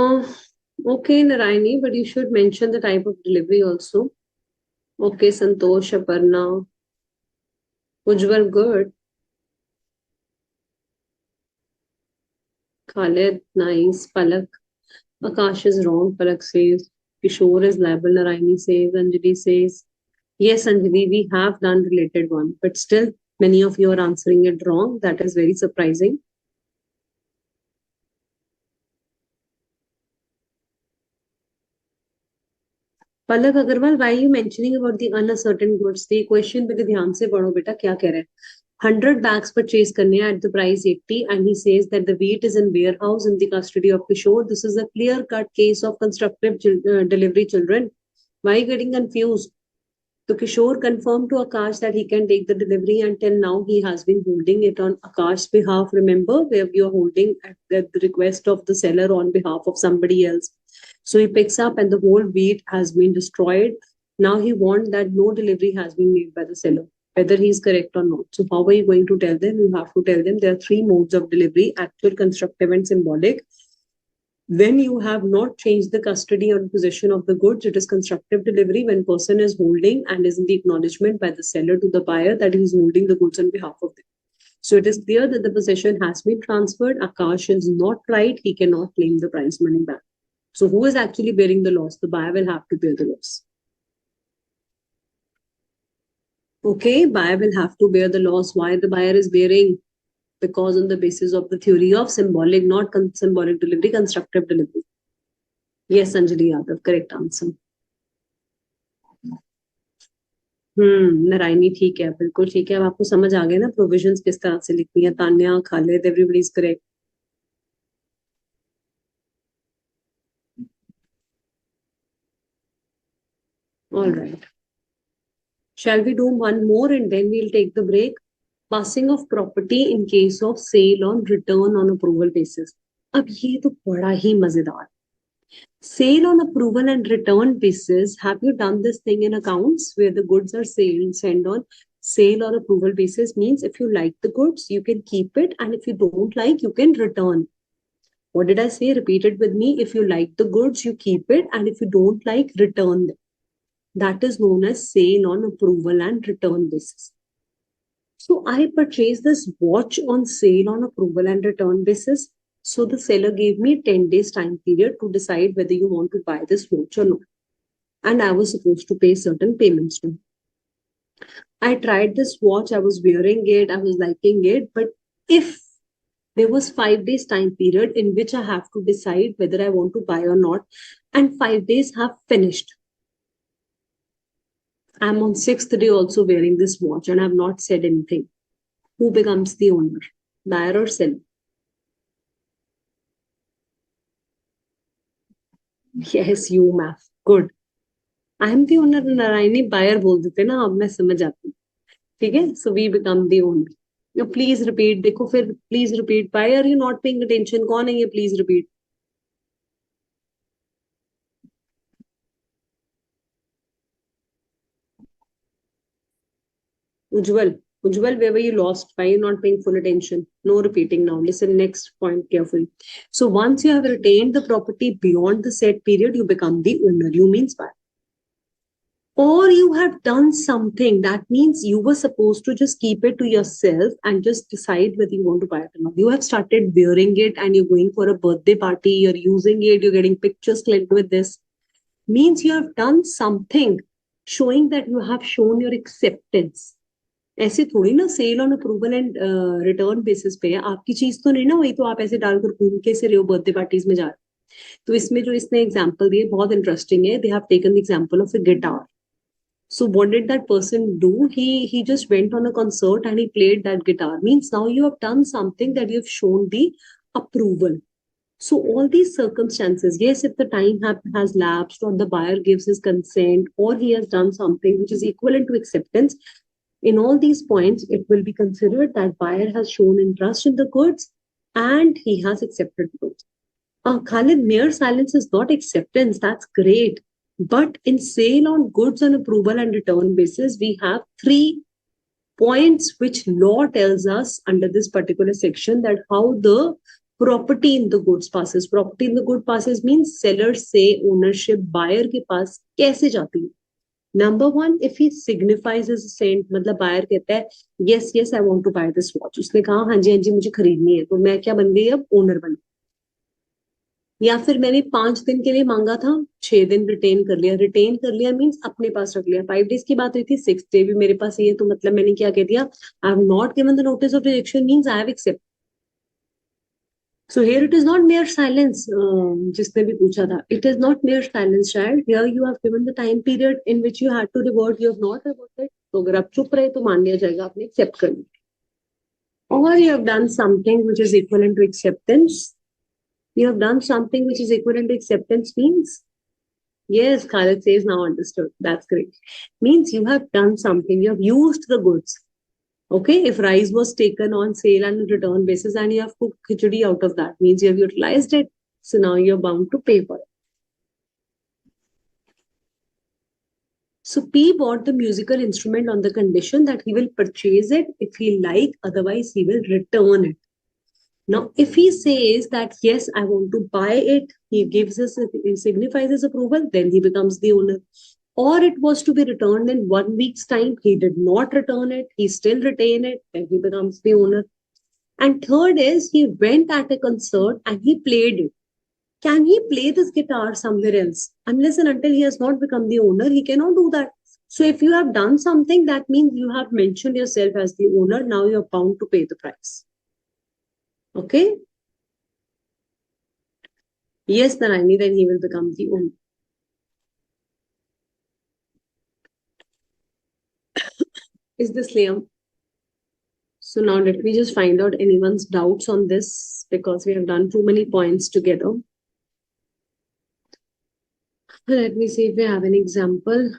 Speaker 1: Okay, Narayani, but you should mention the type of delivery also. Okay, Santosh, Aparna, Ujjwal, good. Khalid, nice. Palak, Akash is wrong. Palak says. Kishore is liable. Narayani says. Anjali says. Yes, Anjali, we have done related one, but still many of you are answering it wrong. That is very surprising. Palak Agarwal, why are you mentioning about the unascertained goods? The question पे ध्यान से पढ़ो बेटा क्या कह रहे हैं 100 bags purchase करने हैं at the price 80 and he says that the wheat is in warehouse in the custody of Kishore. This is a clear cut case of constructive delivery children. Why are you getting confused? So Kishore confirmed to Akash that he can take the delivery until now he has been holding it on Akash's behalf. Remember where you are holding at the request of the seller on behalf of somebody else. So he picks up and the whole wheat has been destroyed. Now he wants that no delivery has been made by the seller, whether he is correct or not. So how are you going to tell them? You have to tell them there are three modes of delivery: actual, constructive, and symbolic. When you have not changed the custody or possession of the goods, it is constructive delivery when person is holding and is in the acknowledgement by the seller to the buyer that he is holding the goods on behalf of them. So it is clear that the possession has been transferred. Akash is not right. He cannot claim the prize money back. So who is actually bearing the loss? The buyer will have to bear the loss. Okay, buyer will have to bear the loss. Why the buyer is bearing? Because on the basis of the theory of symbolic, not symbolic delivery, constructive delivery. Yes, Anjali Yadav, correct answer. Narayani ठीक है, बिल्कुल ठीक है. अब आपको समझ आ गया ना प्रोविजंस किस तरह से लिखनी है. Tanya, Khalid, everybody is correct. All right. Shall we do one more and then we'll take the break? Passing of property in case of sale on return on approval basis. अब ये तो बड़ा ही मजेदार. Sale on approval and return basis. Have you done this thing in accounts where the goods are sent on sale or approval basis? Means if you like the goods, you can keep it, and if you don't like, you can return. What did I say? Repeat it with me. If you like the goods, you keep it, and if you don't like, return them. That is known as sale on approval and return basis. So I purchased this watch on sale on approval and return basis. So the seller gave me 10 days time period to decide whether you want to buy this watch or not. And I was supposed to pay certain payments to him. I tried this watch, I was wearing it, I was liking it. But if there was 5 days time period in which I have to decide whether I want to buy or not, and 5 days have finished, I'm on 6th day also wearing this watch and I've not said anything. Who becomes the owner? Buyer or seller? Yes, you math. Good. I am the owner. Narayani buyer बोल देते ना, अब मैं समझ आती हूँ. ठीक है? So we become the owner. Now please repeat. देखो फिर please repeat. Why are you not paying attention? कौन है ये? Please repeat. Ujjwal. Ujjwal, where were you lost? Why are you not paying full attention? No repeating now. Listen next point carefully. So once you have retained the property beyond the set period, you become the owner. You means what? Or you have done something that means you were supposed to just keep it to yourself and just decide whether you want to buy it or not. You have started wearing it and you're going for a birthday party, you're using it, you're getting pictures clicked with this. Means you have done something showing that you have shown your acceptance. ऐसे थोड़ी ना sale on approval and return basis पे है आपकी चीज तो नहीं ना, वही तो आप ऐसे डालकर घूम के से रहे हो बर्थडे पार्टीज में जा रहे. तो इसमें जो इसने एग्जांपल दिए बहुत इंटरेस्टिंग है. They have taken the example of a guitar. So what did that person do? He just went on a concert and he played that guitar. Means now you have done something that you've shown the approval. So all these circumstances, yes, if the time has lapsed or the buyer gives his consent or he has done something which is equivalent to acceptance, in all these points, it will be considered that buyer has shown interest in the goods and he has accepted the goods. Khalid, mere silence is not acceptance. That's great. But in sale on goods on approval and return basis, we have 3 points which law tells us under this particular section that how the property in the goods passes. Property in the good passes means seller से ownership buyer के पास कैसे जाती है. Number one, if he signifies is sent, मतलब buyer कहता है yes yes I want to buy this watch, उसने कहा हाँ जी मुझे खरीदनी है, तो मैं क्या बन गई, अब ओनर बन. या फिर मैंने 5 दिन के लिए मांगा था, 6 दिन रिटेन कर लिया. रिटेन कर लिया मीन्स अपने पास रख लिया. 5 डेज की बात हुई थी, 6 डे भी मेरे पास ही है, तो मतलब मैंने क्या कह दिया, I have not given the notice of rejection means I have accept. So here it is not mere silence. जिसने भी पूछा था, it is not mere silence, child. Here you have given the time period in which you had to revert. You have not reverted. तो अगर आप चुप रहे तो मान लिया जाएगा आपने accept कर लिया. Or you have done something which is equivalent to acceptance. You have done something which is equivalent to acceptance means, yes, Khalid says now understood. That's great. Means you have done something. You have used the goods. Okay, if rice was taken on sale and return basis and you have cooked khichdi out of that, means you have utilized it. So now you're bound to pay for it. So P bought the musical instrument on the condition that he will purchase it if he like, otherwise he will return it. Now, if he says that, yes, I want to buy it, he gives us, he signifies his approval, then he becomes the owner. Or it was to be returned in 1 week's time, he did not return it, he still retain it, then he becomes the owner. And third is, he went at a concert and he played it. Can he play this guitar somewhere else? Unless and until he has not become the owner, he cannot do that. So if you have done something, that means you have mentioned yourself as the owner. Now you're bound to pay the price. Okay? Yes, Narayani, then he will become the owner. Is this clear? So now let me just find out anyone's doubts on this, because we have done too many points together. Let me see if we have an example.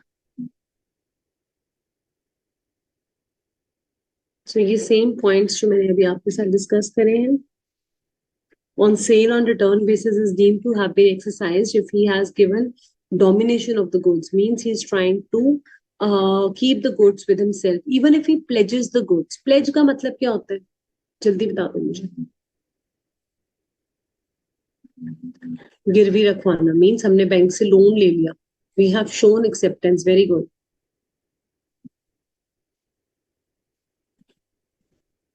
Speaker 1: So ये same points जो मैंने अभी आपके साथ discuss करे हैं. On sale on return basis is deemed to have been exercised if he has given domination of the goods, means he is trying to keep the goods with himself, even if he pledges the goods. Pledge का मतलब क्या होता है, जल्दी बता दो मुझे. गिरवी रखवाना means हमने बैंक से लोन ले लिया. We have shown acceptance. Very good.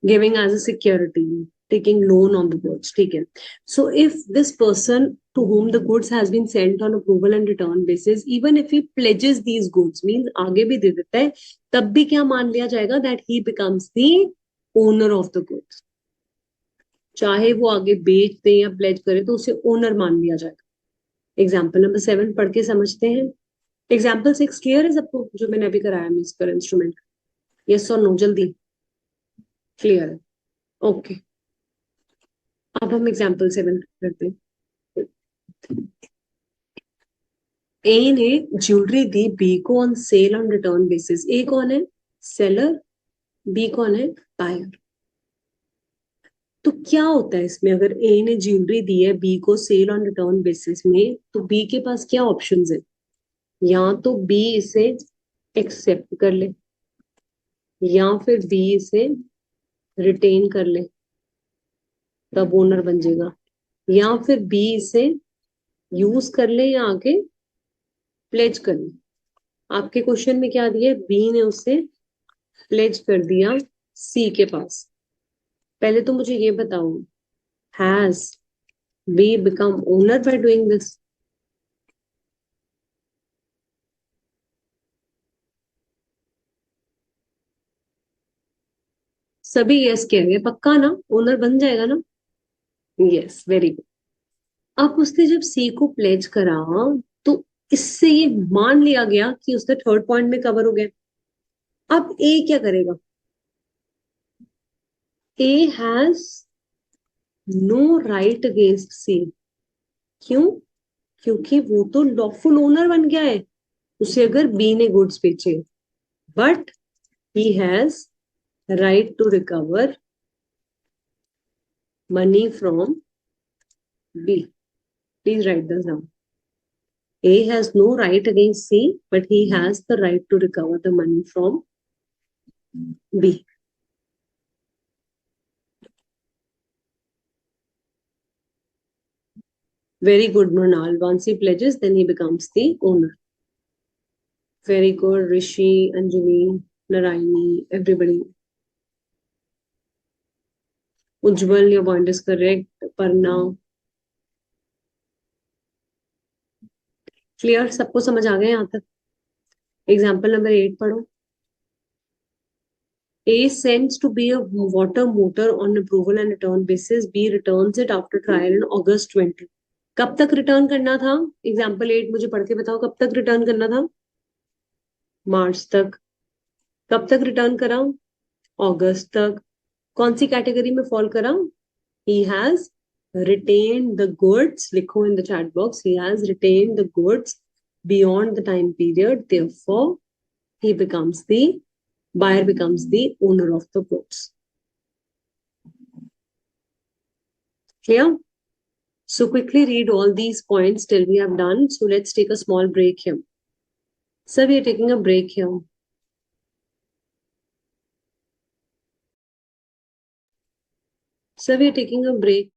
Speaker 1: Giving as a security, taking loan on the goods. Taken. So if this person to whom the goods has been sent on approval and return basis, even if he pledges these goods, means आगे भी दे देता है, तब भी क्या मान लिया जाएगा, that he becomes the owner of the goods. चाहे वो आगे बेच दे या प्लेज करे तो उसे ओनर मान लिया जाएगा. एग्जाम्पल नंबर 7 पढ़ के समझते हैं. एग्जाम्पल 6 क्लियर है सबको जो मैंने अभी कराया musical instrument? Yes or no, जल्दी. क्लियर है? ओके. अब हम एग्जाम्पल 7 करते हैं. ए ने ज्वेलरी दी बी को on sale on return basis. A कौन है? सेलर. बी कौन है? बायर. तो क्या होता है इसमें, अगर ए ने ज्वेलरी दी है बी को सेल ऑन रिटर्न बेसिस में, तो बी के पास क्या ऑप्शंस है? या तो बी इसे एक्सेप्ट कर ले, या फिर बी इसे रिटेन कर ले, तब ओनर बन जाएगा, या फिर बी इसे यूज कर ले या आगे प्लेज कर ले. आपके क्वेश्चन में क्या दिया? बी ने उसे प्लेज कर दिया सी के पास. पहले तो मुझे ये बताओ, has be become owner by doing this? सभी यस कह रहे हैं, पक्का ना? ओनर बन जाएगा ना? Yes, very good. अब उसने जब सी को प्लेज करा, तो इससे ये मान लिया गया कि उसने थर्ड पॉइंट में कवर हो गया. अब ए क्या करेगा? A has no right against C. क्यों? क्योंकि वो तो लॉफुल ओनर बन गया है उसे अगर बी ने गुड्स बेचे. But he has right to recover money from B. Please write this down. A has no right against C, but he has the right to recover the money from B. Very good, Mrinal. Once he pledges, then he becomes the owner. Very good, Rishi, Anjali, Narayani, everybody. Ujjwal, your point is correct. Parna. Clear, सबको समझ आ गया यहाँ तक? Example number 8 पढ़ो. A sends to be a water motor on approval and return basis. B returns it after trial in August 20. कब तक return करना था? एग्जाम्पल 8 मुझे पढ़ के बताओ, कब तक रिटर्न करना था? मार्च तक. कब तक रिटर्न करा? अगस्त तक. कौन सी कैटेगरी में फॉल करा? He has retained the goods. लिखो in the chat box. He has retained the goods beyond the time period. Therefore, he becomes the buyer becomes the owner of the goods. Clear? So quickly read all these points till we have done. So let's take a small break here. So we are taking a break here. So we are taking a break.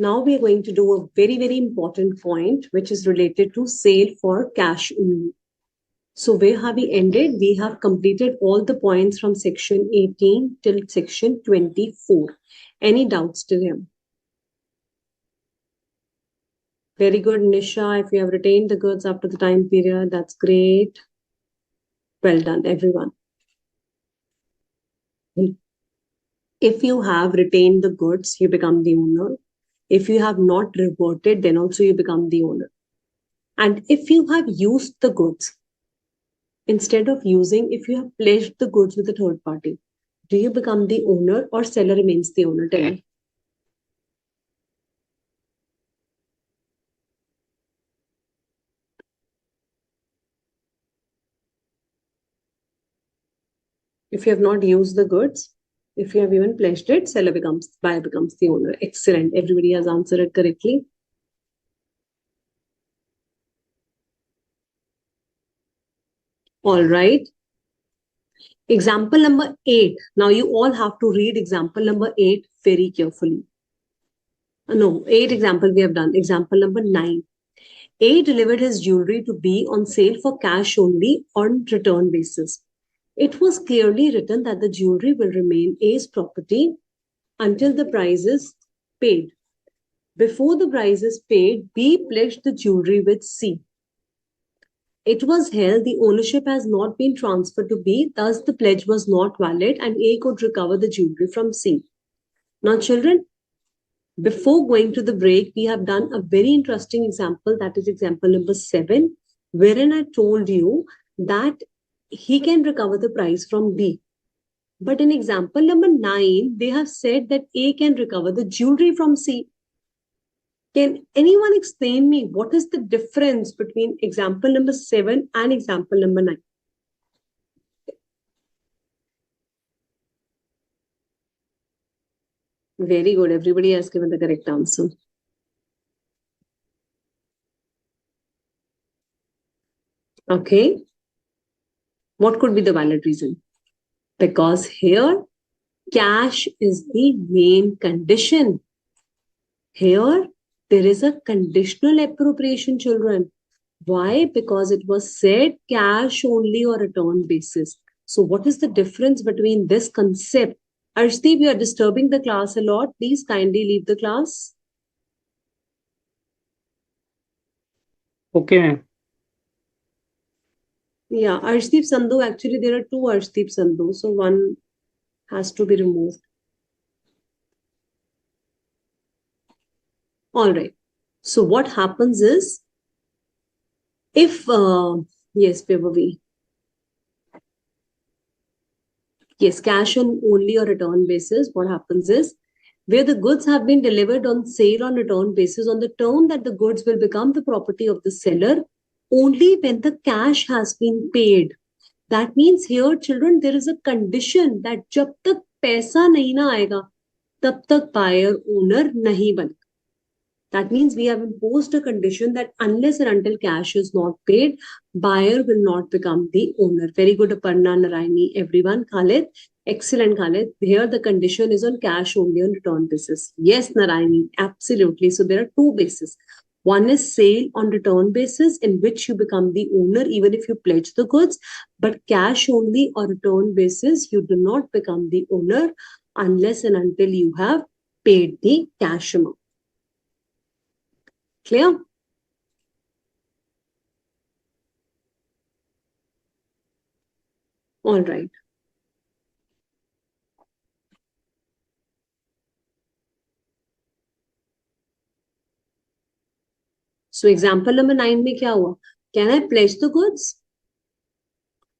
Speaker 1: Now we are going to do a very, very important point, which is related to sale for cash only. So where have we ended? We have completed all the points from section 18 till section 24. Any doubts till here? Very good, Nisha. If you have retained the goods after the time period, that's great. Well done, everyone. If you have retained the goods, you become the owner. If you have not reverted, then also you become the owner. And if you have used the goods, instead of using, if you have pledged the goods with a third party, do you become the owner or seller remains the owner? Tell me. If you have not used the goods, if you have even pledged it, buyer becomes the owner. Excellent. Everybody has answered it correctly. All right. Example number 8. Now you all have to read example number 8 very carefully. No, 8 example we have done. Example number 9. A delivered his jewelry to B on sale for cash only on return basis. It was clearly written that the jewelry will remain A's property until the price is paid. Before the price is paid, B pledged the jewelry with C. It was held the ownership has not been transferred to B, thus the pledge was not valid and A could recover the jewelry from C. Now, children, before going to the break, we have done a very interesting example, that is example number 7, wherein I told you that he can recover the price from B. But in example number 9, they have said that A can recover the jewelry from C. Can anyone explain me what is the difference between example number 7 and example number 9? Very good. Everybody has given the correct answer. Okay. What could be the valid reason? Because here, cash is the main condition. Here, there is a conditional appropriation, children. Why? Because it was said cash only or return basis. So what is the difference between this concept? Arshdeep, you are disturbing the class a lot. Please kindly leave the class.
Speaker 2: Okay, ma'am.
Speaker 1: Yeah, Arshdeep Sandhu, actually there are two Arshdeep Sandhu, so one has to be removed. All right. So what happens is, if, yes, Pevavi. Yes, cash on only or return basis, what happens is, where the goods have been delivered on sale on return basis on the term that the goods will become the property of the seller only when the cash has been paid. That means here, children, there is a condition that jab tak paisa nahi na aayega, tab tak buyer owner nahi ban. That means we have imposed a condition that unless and until cash is not paid, buyer will not become the owner. Very good, Aparna, Narayani, everyone. Khalid, excellent, Khalid. Here the condition is on cash only on return basis. Yes, Narayani, absolutely. So there are two bases. One is sale on return basis, in which you become the owner even if you pledge the goods, but cash only or return basis, you do not become the owner unless and until you have paid the cash amount. Clear? All right. So example number 9 में क्या हुआ? Can I pledge the goods?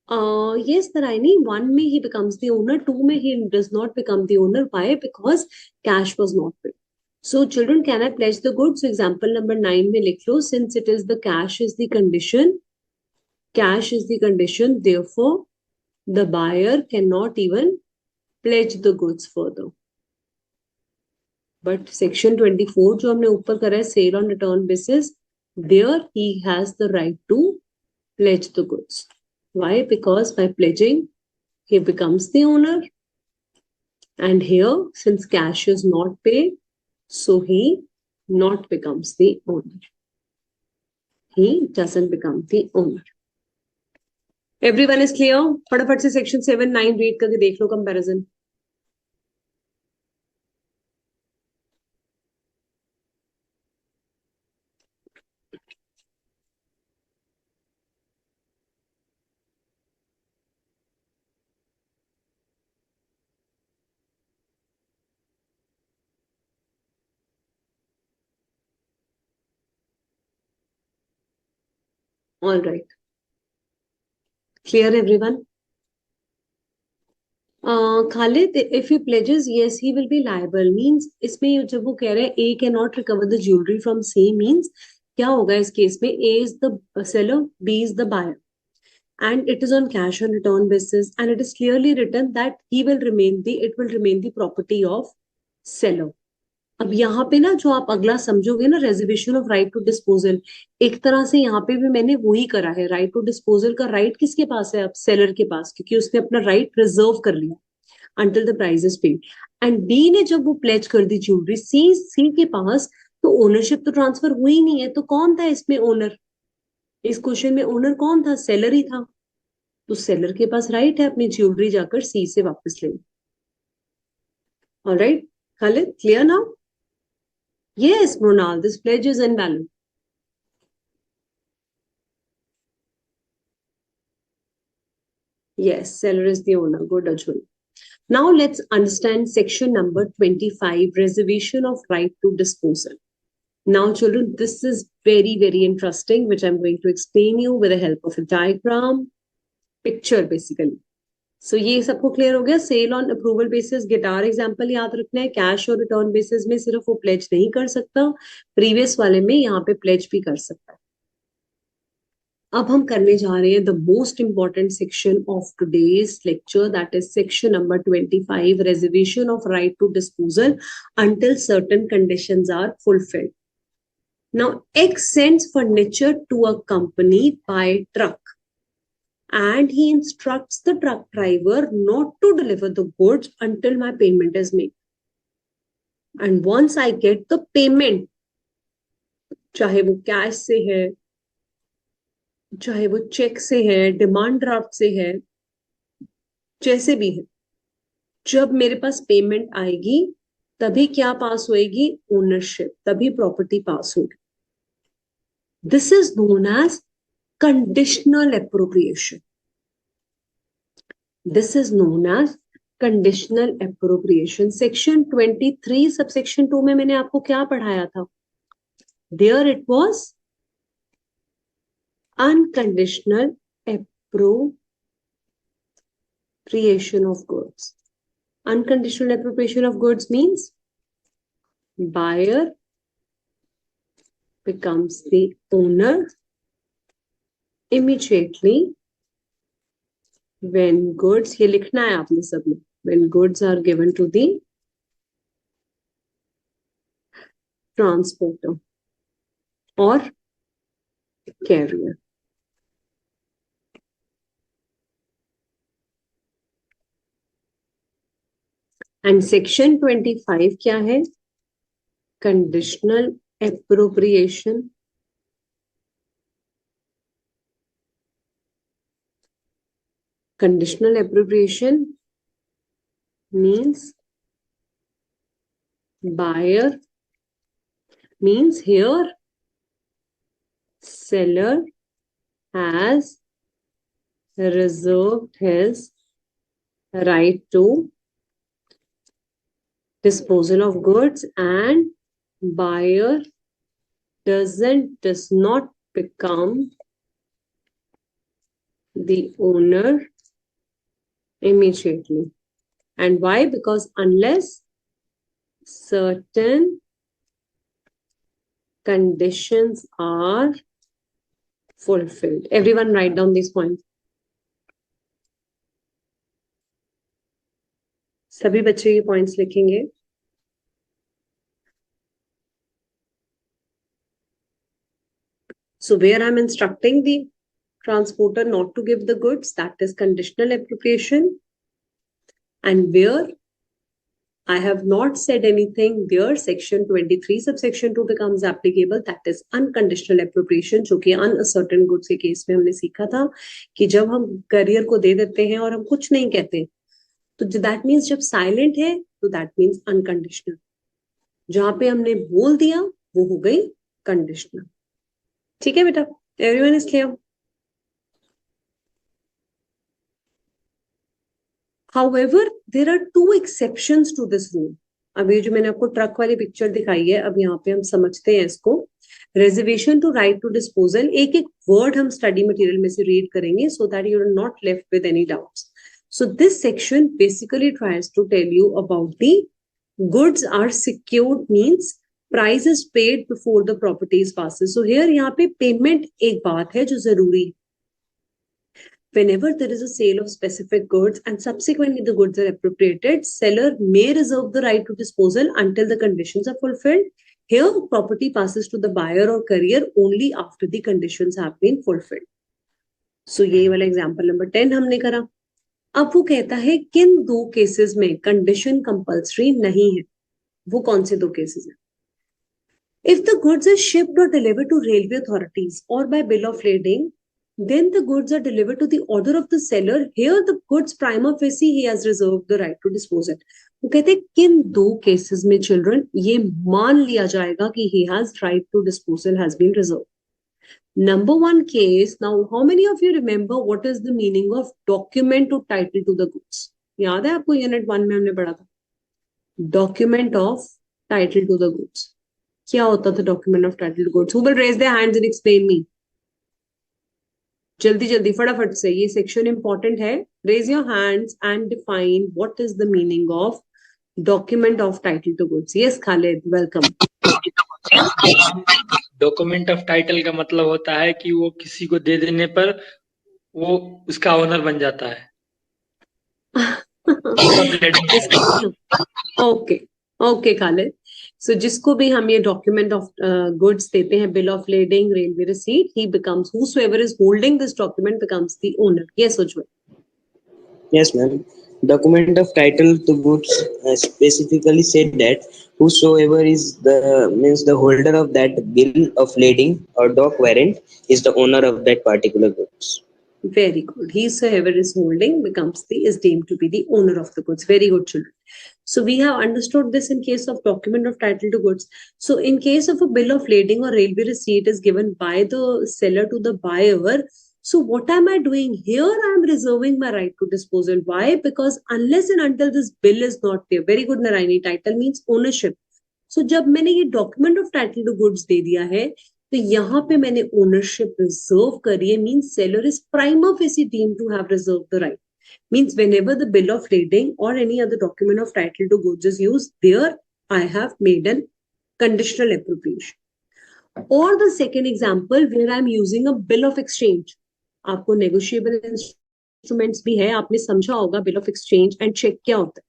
Speaker 1: Yes, Narayani. 1 में he becomes the owner. 2 में he does not become the owner. Why? Because cash was not paid. So children, can I pledge the goods? So example number 9 में लिख लो. Since it is the cash is the condition. Cash is the condition. Therefore, the buyer cannot even pledge the goods further. But section 24 जो हमने ऊपर करा है, sale on return basis, there he has the right to pledge the goods. Why? Because by pledging, he becomes the owner. And here, since cash is not paid, so he not becomes the owner. He doesn't become the owner. Everyone is clear? फटाफट से section 7, 9 read करके देख लो comparison. All right. Clear everyone? Khalid, if he pledges, yes, he will be liable. Means इसमें जब वो कह रहे हैं A cannot recover the jewelry from C means क्या होगा इस केस में? A is the seller, B is the buyer, and it is on cash on return basis, and it is clearly written that it will remain the property of seller. अब यहाँ पे ना जो आप अगला समझोगे ना, reservation of right to disposal, एक तरह से यहाँ पे भी मैंने वही करा है. राइट टू डिस्पोजल का राइट किसके पास है? अब सेलर के पास, क्योंकि उसने अपना राइट रिजर्व कर लिया until the price is paid. And B ने जब वो प्लेज कर दी ज्वेलरी सी के पास, तो ओनरशिप तो ट्रांसफर हुई नहीं है. तो कौन था इसमें ओनर? इस क्वेश्चन में ओनर कौन था? सेलर ही था. तो सेलर के पास राइट है अपनी ज्वेलरी जाकर सी से वापस लेने. Alright Khalid, clear now? Yes, Mronal, this pledge is invalid. Yes, seller is the owner. Good, Ajul. Now let's understand section number 25, reservation of right to disposal. Now, children, this is very, very interesting, which I'm going to explain you with the help of a diagram, picture basically. So ये सबको clear हो गया? Sale on approval basis, guitar example याद रखना है. Cash और return basis में सिर्फ वो प्लेज नहीं कर सकता, प्रीवियस वाले में यहाँ पे प्लेज भी कर सकता है. अब हम करने जा रहे हैं the most important section of today's lecture, that is section number 25, reservation of right to disposal until certain conditions are fulfilled. Now X sends furniture to a company by truck, and he instructs the truck driver not to deliver the goods until my payment is made. And once I get the payment, चाहे वो cash से है, चाहे वो check से है, demand draft से है, जैसे भी है, जब मेरे पास पेमेंट आएगी तभी क्या पास होएगी? ओनरशिप, तभी प्रॉपर्टी पास होगी. This is known as conditional appropriation. This is known as conditional appropriation. Section 23 subsection 2 में मैंने आपको क्या पढ़ाया था? There it was unconditional appropriation of goods. Unconditional appropriation of goods means buyer becomes the owner immediately when goods, ये लिखना है आपने सबने, when goods are given to the transporter or carrier. And section 25 क्या है? Conditional appropriation. Conditional appropriation means buyer, means here seller has reserved his right to disposal of goods, and buyer does not become the owner immediately. And why? Because unless certain conditions are fulfilled. Everyone write down these points. सभी बच्चे ये points लिखेंगे. So where I'm instructing the transporter not to give the goods, that is conditional appropriation. And where I have not said anything there. Section 23 subsection 2 becomes applicable. That is unconditional appropriation, जो कि unascertained goods के case में हमने सीखा था कि जब हम करियर को दे देते हैं और हम कुछ नहीं कहते, तो दैट मीन्स जब साइलेंट है तो दैट मीन्स अनकंडीशनल. जहां पे हमने बोल दिया वो हो गई कंडीशनल. ठीक है बेटा, everyone is clear? However, there are two exceptions to this rule. अब ये जो मैंने आपको ट्रक वाली पिक्चर दिखाई है, अब यहाँ पे हम समझते हैं इसको. Reservation to right to disposal, एक एक वर्ड हम स्टडी मटेरियल में से रीड करेंगे so that you are not left with any doubts. So this section basically tries to tell you about the goods are secured means price is paid before the property is passes. So here यहाँ पे payment एक बात है जो जरूरी है. Whenever there is a sale of specific goods and subsequently the goods are appropriated, seller may reserve the right to disposal until the conditions are fulfilled. Here, property passes to the buyer or courier only after the conditions have been fulfilled. So, ये वाला example number 10 हमने करा. अब वो कहता है किन दो केसेस में कंडीशन कंपल्सरी नहीं है. वो कौन से दो केसेस हैं? If the goods are shipped or delivered to railway authorities or by bill of lading, then the goods are delivered to the order of the seller. Here the goods prima facie he has reserved the right to dispose it. वो कहते हैं किन दो cases में children ये मान लिया जाएगा कि he has right to disposal has been reserved. Number one case. Now, how many of you remember what is the meaning of document to title to the goods? याद है आपको यूनिट 1 में हमने पढ़ा था document of title to the goods. क्या होता था document of title to goods? Who will raise their hands and explain me? जल्दी जल्दी फटाफट से, ये सेक्शन इंपॉर्टेंट है. Raise your hands and define what is the meaning of document of title to goods. Yes Khalid, welcome.
Speaker 2: Document of title का मतलब होता है कि वो किसी को दे देने पर वो उसका ओनर बन जाता है.
Speaker 1: Okay okay Khalid. सो जिसको भी हम ये डॉक्यूमेंट ऑफ गुड्स देते हैं, bill of lending, railway receipt, he becomes, whosoever is holding this document becomes the owner. Yes, Ujjwal.
Speaker 3: Yes, ma'am. Document of title to goods specifically said that whosoever is the holder of that bill of lading or dock warrant is the owner of that particular goods.
Speaker 1: Very good. Whosoever is holding is deemed to be the owner of the goods. Very good, children. So we have understood this in case of document of title to goods. So in case of a bill of lading or railway receipt is given by the seller to the buyer, so what am I doing here? I am reserving my right to disposal. Why? Because unless and until this bill is not there. Very good, Narayani. Title means ownership. So जब मैंने ये document of title to goods दे दिया है, तो यहाँ पे मैंने ownership reserve करी है. Means seller is prima facie deemed to have reserved the right. Means whenever the bill of lading or any other document of title to goods is used, there I have made an conditional appropriation. Or the second example where I am using a bill of exchange. आपको negotiable instruments भी है, आपने समझा होगा bill of exchange and check क्या होता है.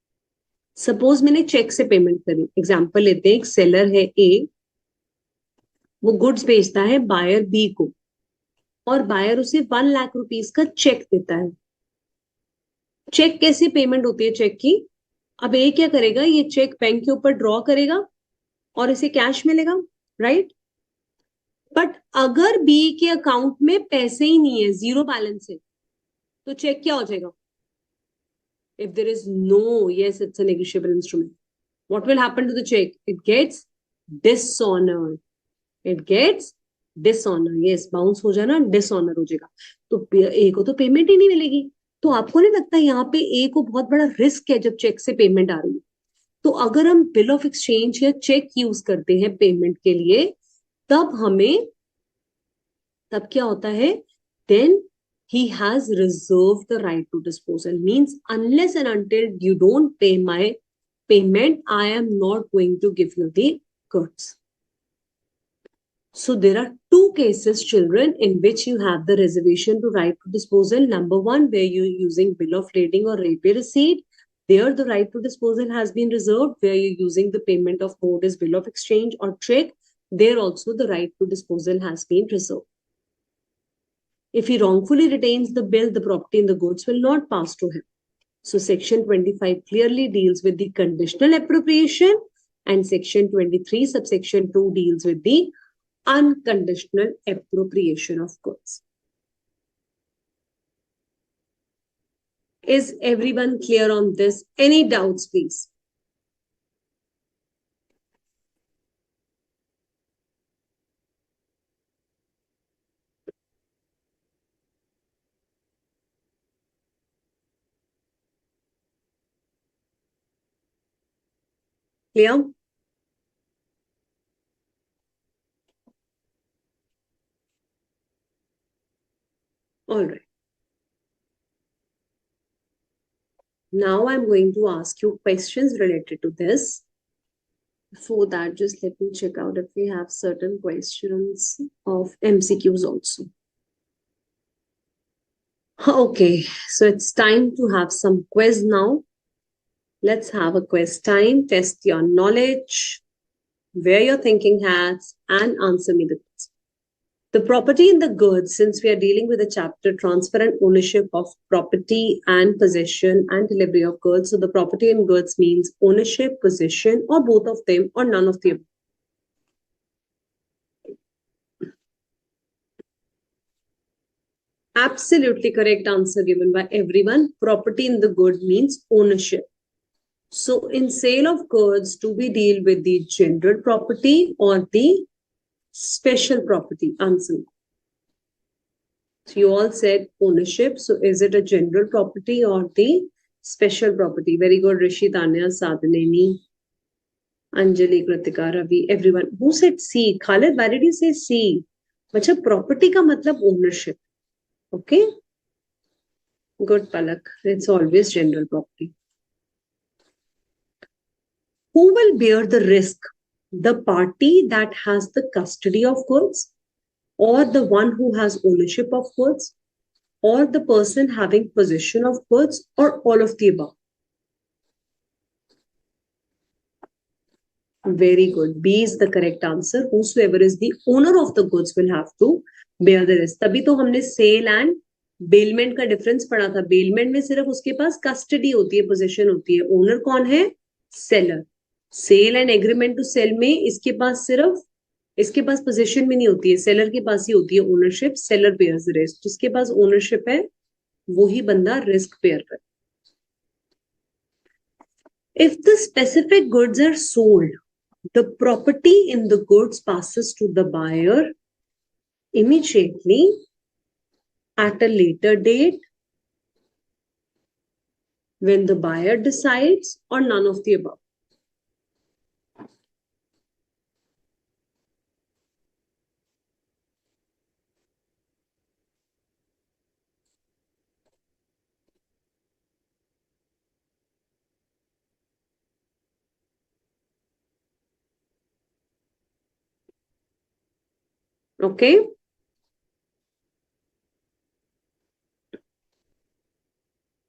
Speaker 1: Suppose मैंने check से payment करी. Example लेते हैं, एक seller है A, वो goods बेचता है buyer B को और buyer उसे 1 लाख रुपीस का चेक देता है. चेक कैसे पेमेंट होती है चेक की? अब ए क्या करेगा, ये चेक बैंक के ऊपर ड्रॉ करेगा और इसे कैश मिलेगा, राइट? बट अगर बी के अकाउंट में पैसे ही नहीं है, जीरो बैलेंस है, तो चेक क्या हो जाएगा? If there is no, yes it's a negotiable instrument, what will happen to the cheque? It gets dishonoured. It gets dishonour. Yes, bounce हो जाना, डिसऑनर हो जाएगा. तो ए को तो पेमेंट ही नहीं मिलेगी. तो आपको नहीं लगता यहाँ पे ए को बहुत बड़ा रिस्क है जब चेक से पेमेंट आ रही है? तो अगर हम बिल ऑफ एक्सचेंज या चेक यूज करते हैं पेमेंट के लिए, तब क्या होता है? Then he has reserved the right to disposal. Means unless and until you don't pay my payment, I am not going to give you the goods. So there are two cases, children, in which you have the reservation to right to disposal. Number one, where you're using bill of lading or railway receipt. There the right to disposal has been reserved. Where you're using the payment of mode as bill of exchange or check, there also the right to disposal has been reserved. If he wrongfully retains the bill, the property and the goods will not pass to him. So section 25 clearly deals with the conditional appropriation, and section 23 subsection 2 deals with the unconditional appropriation of goods. Is everyone clear on this? Any doubts, please? Clear? All right. Now I'm going to ask you questions related to this. Before that, just let me check out if we have certain questions of MCQs also. Okay, so it's time to have some quiz now. Let's have a quiz time. Test your knowledge, wear your thinking hats, and answer me the quiz. The property in the goods, since we are dealing with a chapter, transfer and ownership of property and possession and delivery of goods. So the property in goods means ownership, possession, or both of them, or none of the above. Absolutely correct answer given by everyone. Property in the good means ownership. So in sale of goods, do we deal with the general property or the special property? Answer. So you all said ownership. So is it a general property or the special property? Very good, Rishi, Tanya, Sadhaneni, Anjali, Kritika, Ravi, everyone. Who said C? Khalid, why did you say C? Bacha, property ka matlab ownership. Okay? Good, Palak. It's always general property. Who will bear the risk? The party that has the custody of goods, or the one who has ownership of goods, or the person having possession of goods, or all of the above? Very good. B is the correct answer. Whosoever is the owner of the goods will have to bear the risk. तभी तो हमने sale and bailment का difference पढ़ा था. Bailment में सिर्फ उसके पास custody होती है, possession होती है. Owner कौन है? Seller. Sale and agreement to sell में इसके पास पोजीशन भी नहीं होती है, सेलर के पास ही होती है ओनरशिप. Seller bears risk. जिसके पास ओनरशिप है वही बंदा रिस्क बेयर करे. If the specific goods are sold, the property in the goods passes to the buyer immediately, at a later date, when the buyer decides, or none of the above. Okay.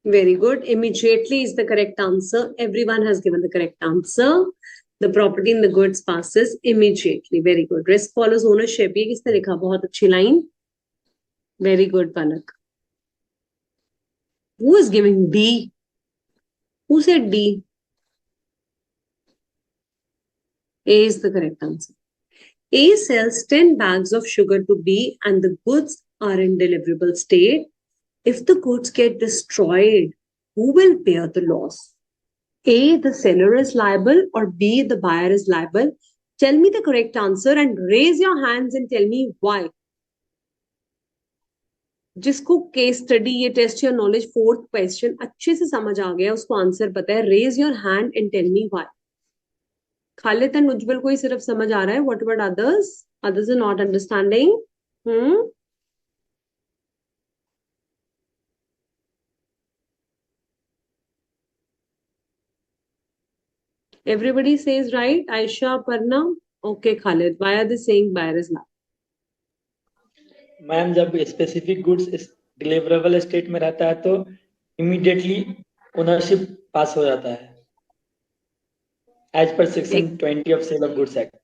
Speaker 1: Very good. Immediately is the correct answer. Everyone has given the correct answer. The property in the goods passes immediately. Very good. Risk follows ownership. ये किसने लिखा? बहुत अच्छी line. Very good, Palak. Who is giving D? Who said D? A is the correct answer. A sells 10 bags of sugar to B and the goods are in deliverable state. If the goods get destroyed, who will bear the loss? A, the seller is liable, or B, the buyer is liable? Tell me the correct answer and raise your hands and tell me why. जिसको case study ये test your knowledge 4th question अच्छे से समझ आ गया, उसको answer पता है, raise your hand and tell me why. Khalid and Ujjwal को ही सिर्फ समझ आ रहा है. What about others? Others are not understanding. Everybody says right. Aisha, Parna. Okay, Khalid. Why are they saying buyer is liable?
Speaker 2: Ma'am जब स्पेसिफिक गुड्स डिलीवरेबल स्टेट में रहता है तो इमीडिएटली ओनरशिप पास हो जाता है as per section 20 of sale of goods act.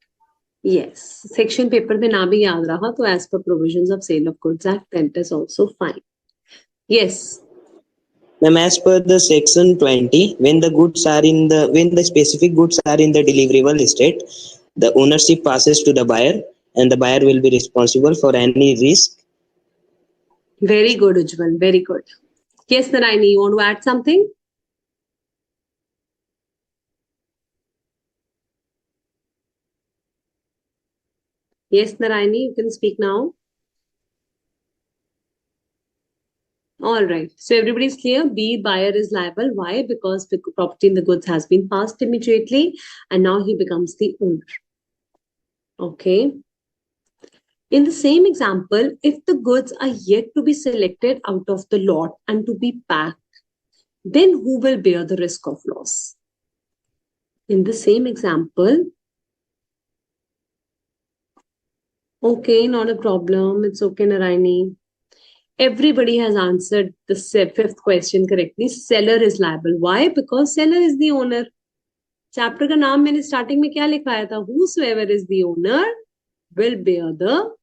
Speaker 1: Yes, section paper में ना भी याद रहा तो as per provisions of sale of goods act, that is also fine. Yes.
Speaker 3: Ma'am, as per the section 20, when the specific goods are in the deliverable state, the ownership passes to the buyer, and the buyer will be responsible for any risk.
Speaker 1: Very good, Ujjwal. Very good. Yes, Narayani, you want to add something? Yes, Narayani, you can speak now. All right. So everybody's clear. B, buyer is liable. Why? Because the property in the goods has been passed immediately and now he becomes the owner. Okay. In the same example, if the goods are yet to be selected out of the lot and to be packed, then who will bear the risk of loss? In the same example, okay, not a problem. It's okay, Narayani. Everybody has answered the fifth question correctly. Seller is liable. Why? Because seller is the owner. Chapter का नाम मैंने starting में क्या लिखवाया था? Whosoever is the owner will bear the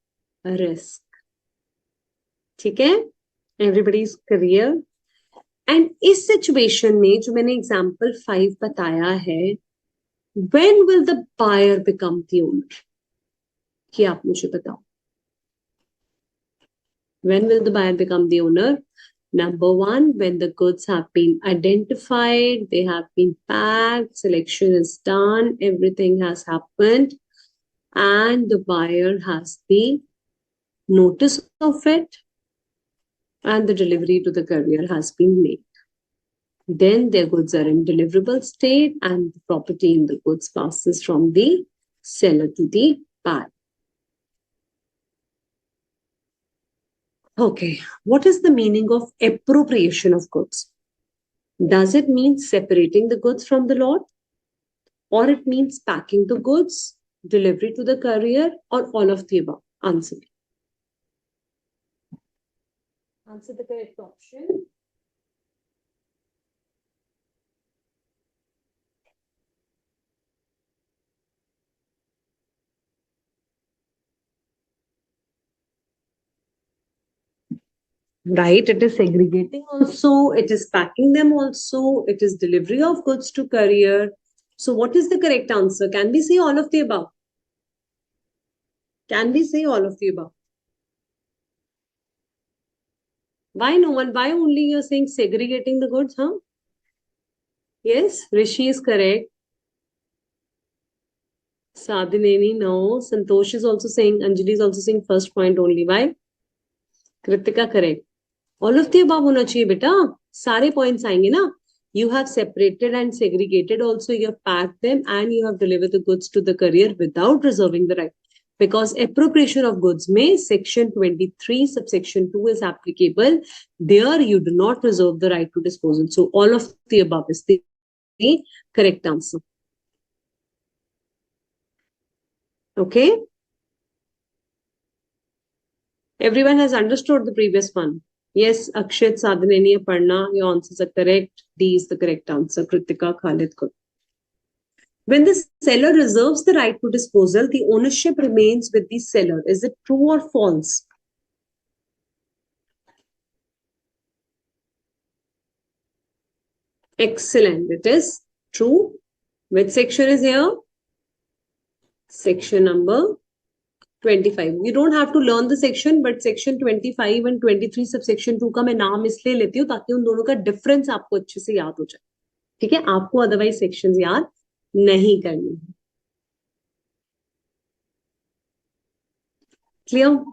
Speaker 1: risk. ठीक है? Everybody is clear. And इस सिचुएशन में जो मैंने एग्जाम्पल 5 बताया है, when will the buyer become the owner? ये आप मुझे बताओ. When will the buyer become the owner? Number one, when the goods have been identified, they have been packed, selection is done, everything has happened, and the buyer has the notice of it, and the delivery to the courier has been made. Then their goods are in deliverable state, and the property in the goods passes from the seller to the buyer. Okay, what is the meaning of appropriation of goods? Does it mean separating the goods from the lot? Or it means packing the goods, delivery to the courier, or all of the above? Answer. Answer the correct option. Right, it is segregating also, it is packing them also, it is delivery of goods to courier. So what is the correct answer? Can we say all of the above? Can we say all of the above? Why no one? Why only you're saying segregating the goods, huh? Yes, Rishi is correct. Sadhineni, no. Santosh is also saying, Anjali is also saying first point only. Why? Kritika, correct. All of the above होना चाहिए बेटा. सारे points आएंगे ना. You have separated and segregated also. You have packed them and you have delivered the goods to the courier without reserving the right. Because appropriation of goods may section 23 subsection 2 is applicable. There you do not reserve the right to disposal. So all of the above is the correct answer. Okay. Everyone has understood the previous one. Yes, Akshit, Sadhaneni, Aparna, your answers are correct. D is the correct answer. Kritika, Khalid, good. When the seller reserves the right to disposal, the ownership remains with the seller. Is it true or false? Excellent. It is true. Which section is here? Section number 25. You don't have to learn the section, but section 25 and 23 subsection 2 का मैं नाम इसलिए लेती हूँ ताकि उन दोनों का डिफरेंस आपको अच्छे से याद हो जाए. ठीक है, आपको अदरवाइज सेक्शंस याद नहीं करनी. Clear?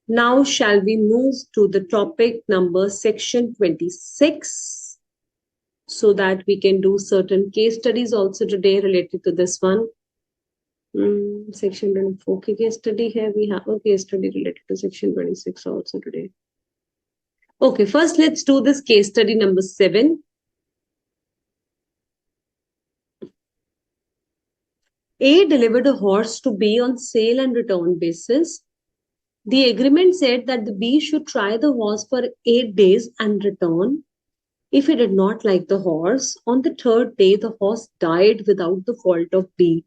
Speaker 1: Now shall we move to the topic number section 26 so that we can do certain case studies also today related to this one. Section 24 की case study है. We have a case study related to section 26 also today. Okay, first let's do this case study number 7. A delivered a horse to B on sale and return basis. The agreement said that the B should try the horse for 8 days and return. If he did not like the horse, on the 3rd day, the horse died without the fault of B.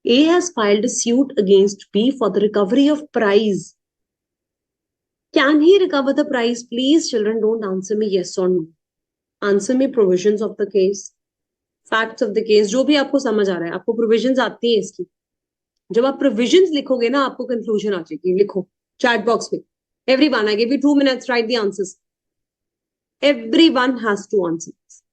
Speaker 1: A has filed a suit against B for the recovery of price. Can he recover the price? Please, children, don't answer me yes or no. Answer me provisions of the case, facts of the case, जो भी आपको समझ आ रहा है. आपको provisions आती है इसकी. जब आप provisions लिखोगे ना, आपको conclusion आ जाएगी. लिखो chat box में. Everyone, I give you 2 minutes. Write the answers. Everyone has to answer this.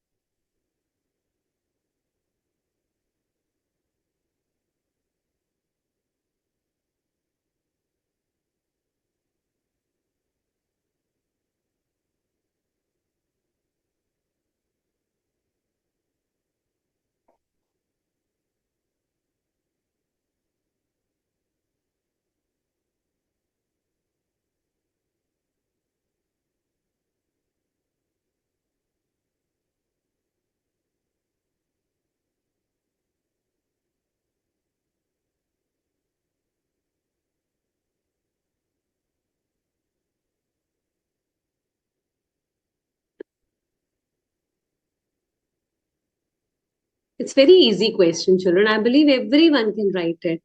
Speaker 1: It's very easy question, children. I believe everyone can write it.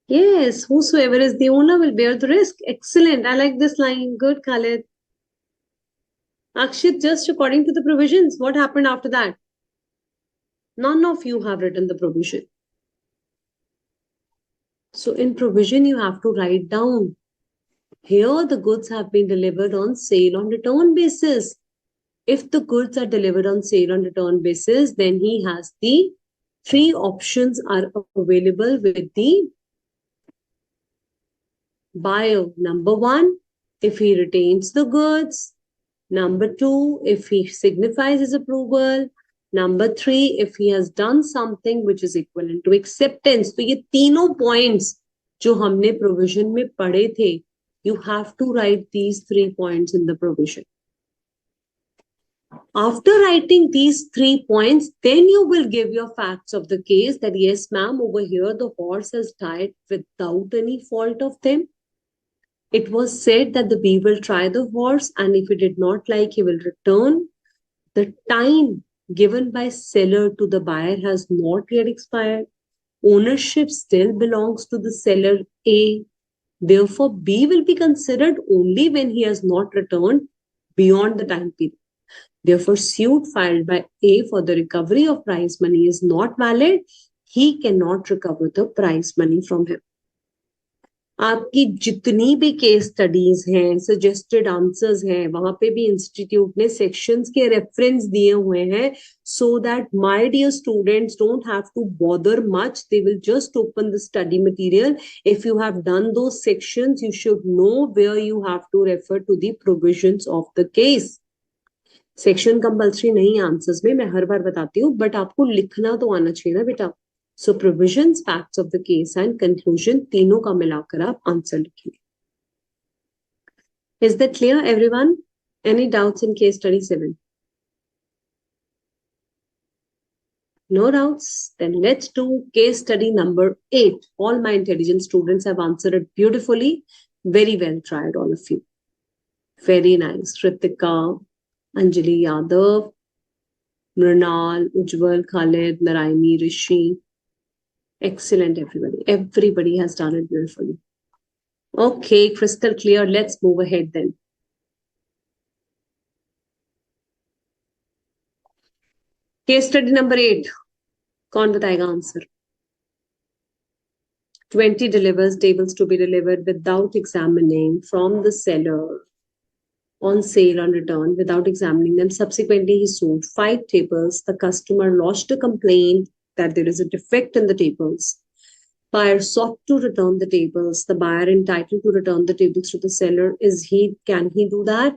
Speaker 1: Yes, whosoever is the owner will bear the risk. Excellent. I like this line. Good, Khalid. Akshit, just according to the provisions, what happened after that? None of you have written the provision. So in provision, you have to write down. Here, the goods have been delivered on sale on return basis. If the goods are delivered on sale on return basis, then he has the 3 options are available with the buyer. Number 1, if he retains the goods. Number 2, if he signifies his approval. Number 3, if he has done something which is equivalent to acceptance. तो ये तीनों points जो हमने provision में पढ़े थे, you have to write these 3 points in the provision. After writing these 3 points, then you will give your facts of the case that yes, ma'am, over here the horse has died without any fault of them. It was said that the bee will try the horse, and if he did not like, he will return. The time given by seller to the buyer has not yet expired. Ownership still belongs to the seller A. Therefore, B will be considered only when he has not returned beyond the time period. Therefore, suit filed by A for the recovery of prize money is not valid. He cannot recover the prize money from him. आपकी जितनी भी case studies हैं, suggested answers हैं, वहां पे भी institute ने sections के रेफरेंस दिए हुए हैं, so that my dear students don't have to bother much. They will just open the study material. If you have done those sections, you should know where you have to refer to the provisions of the case. Section compulsory नहीं answers में, मैं हर बार बताती हूँ, but आपको लिखना तो आना चाहिए ना बेटा. So provisions, facts of the case and conclusion, तीनों का मिलाकर आप आंसर लिखेंगे. Is that clear, everyone? Any doubts in case study 7? No doubts? Then let's do case study number 8. All my intelligent students have answered it beautifully. Very well tried, all of you. Very nice. Ritika, Anjali Yadav, Mrinal, Ujjwal, Khalid, Narayani, Rishi. Excellent, everybody. Everybody has done it beautifully. Okay, crystal clear. Let's move ahead then. Case study number 8. कौन बताएगा answer? 20 delivers tables to be delivered without examining from the seller on sale on return, without examining them. Subsequently, he sold 5 tables. The customer lodged a complaint that there is a defect in the tables. Buyer sought to return the tables. The buyer entitled to return the tables to the seller. Can he do that?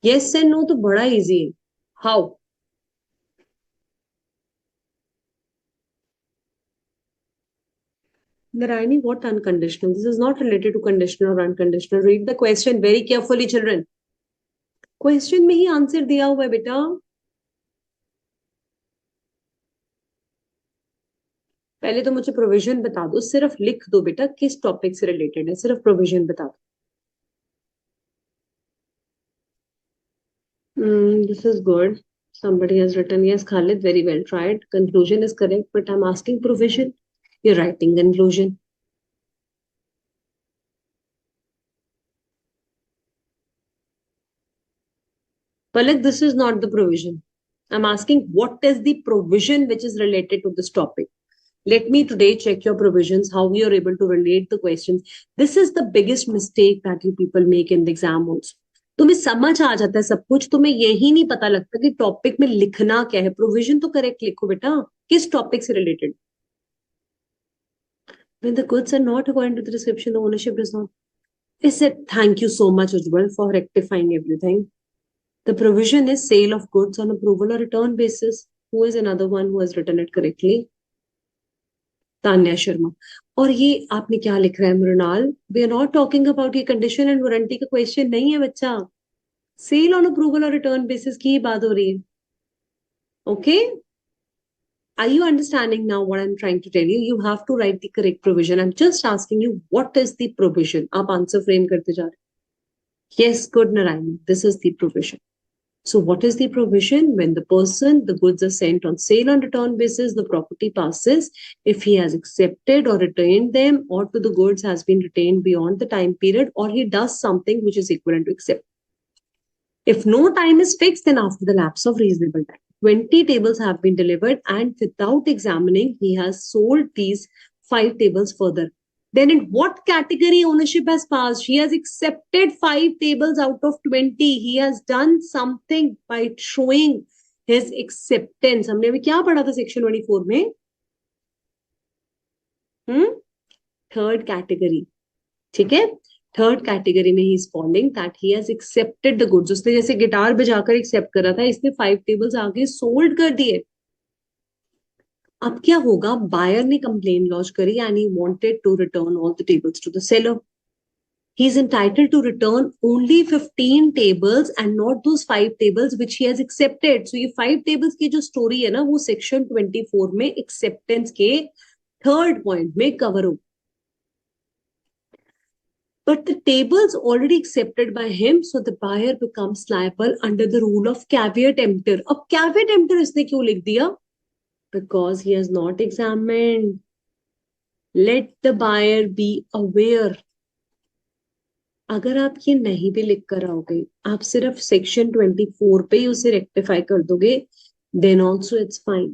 Speaker 1: Yes and no to bada easy. How? Narayani, what unconditional? This is not related to conditional or unconditional. Read the question very carefully, children. Question में ही answer दिया हुआ है बेटा. पहले तो मुझे provision बता दो, सिर्फ लिख दो बेटा किस टॉपिक से रिलेटेड है, सिर्फ प्रोविजन बता दो. This is good. Somebody has written, yes, Khalid, very well tried. Conclusion is correct, but I'm asking provision. You're writing conclusion. Palak, this is not the provision. I'm asking what is the provision which is related to this topic. Let me today check your provisions, how we are able to relate the questions. This is the biggest mistake that you people make in the exam also. तुम्हें समझ आ जाता है सब कुछ, तुम्हें यही नहीं पता लगता कि टॉपिक में लिखना क्या है. प्रोविजन तो करेक्ट लिखो बेटा, किस टॉपिक से related. When the goods are not according to the description, the ownership does not. I said, thank you so much, Ujjwal, for rectifying everything. The provision is sale of goods on approval or return basis. Who is another one who has written it correctly? Tanya Sharma. और ये आपने क्या लिख रहा है Mrinal? We are not talking about ये condition and warranty का question नहीं है बच्चा. सेल ऑन अप्रूवल और रिटर्न बेसिस की ही बात हो रही है. Okay, are you understanding now what I'm trying to tell you? You have to write the correct provision. I'm just asking you what is the provision. आप answer frame करते जा रहे. Yes, good Narayana, this is the provision. So what is the provision? When the goods are sent on sale on return basis, the property passes if he has accepted or retained them, or to the goods has been retained beyond the time period, or he does something which is equivalent to accept. If no time is fixed, then after the lapse of reasonable time, 20 tables have been delivered and without examining, he has sold these 5 tables further. Then in what category ownership has passed? He has accepted 5 tables out of 20. He has done something by showing his acceptance. हमने अभी क्या पढ़ा था section 24 में? Third category. ठीक है? Third category में he is following that he has accepted the goods. उसने जैसे गिटार बजाकर एक्सेप्ट करा था, इसने 5 टेबल्स आगे सोल्ड कर दिए. अब क्या होगा? बायर ने कंप्लेन लॉन्च करी and he wanted to return all the tables to the seller. He is entitled to return only 15 tables and not those 5 tables which he has accepted. So ये 5 tables की जो story है ना, वो section 24 में acceptance के third point में cover हो. But the tables already accepted by him, so the buyer becomes liable under the rule of caveat emptor. अब caveat emptor इसने क्यों लिख दिया? Because he has not examined. Let the buyer be aware. अगर आप ये नहीं भी लिख कर आओगे, आप सिर्फ सेक्शन 24 पे ही उसे रेक्टिफाई कर दोगे, then also it's fine.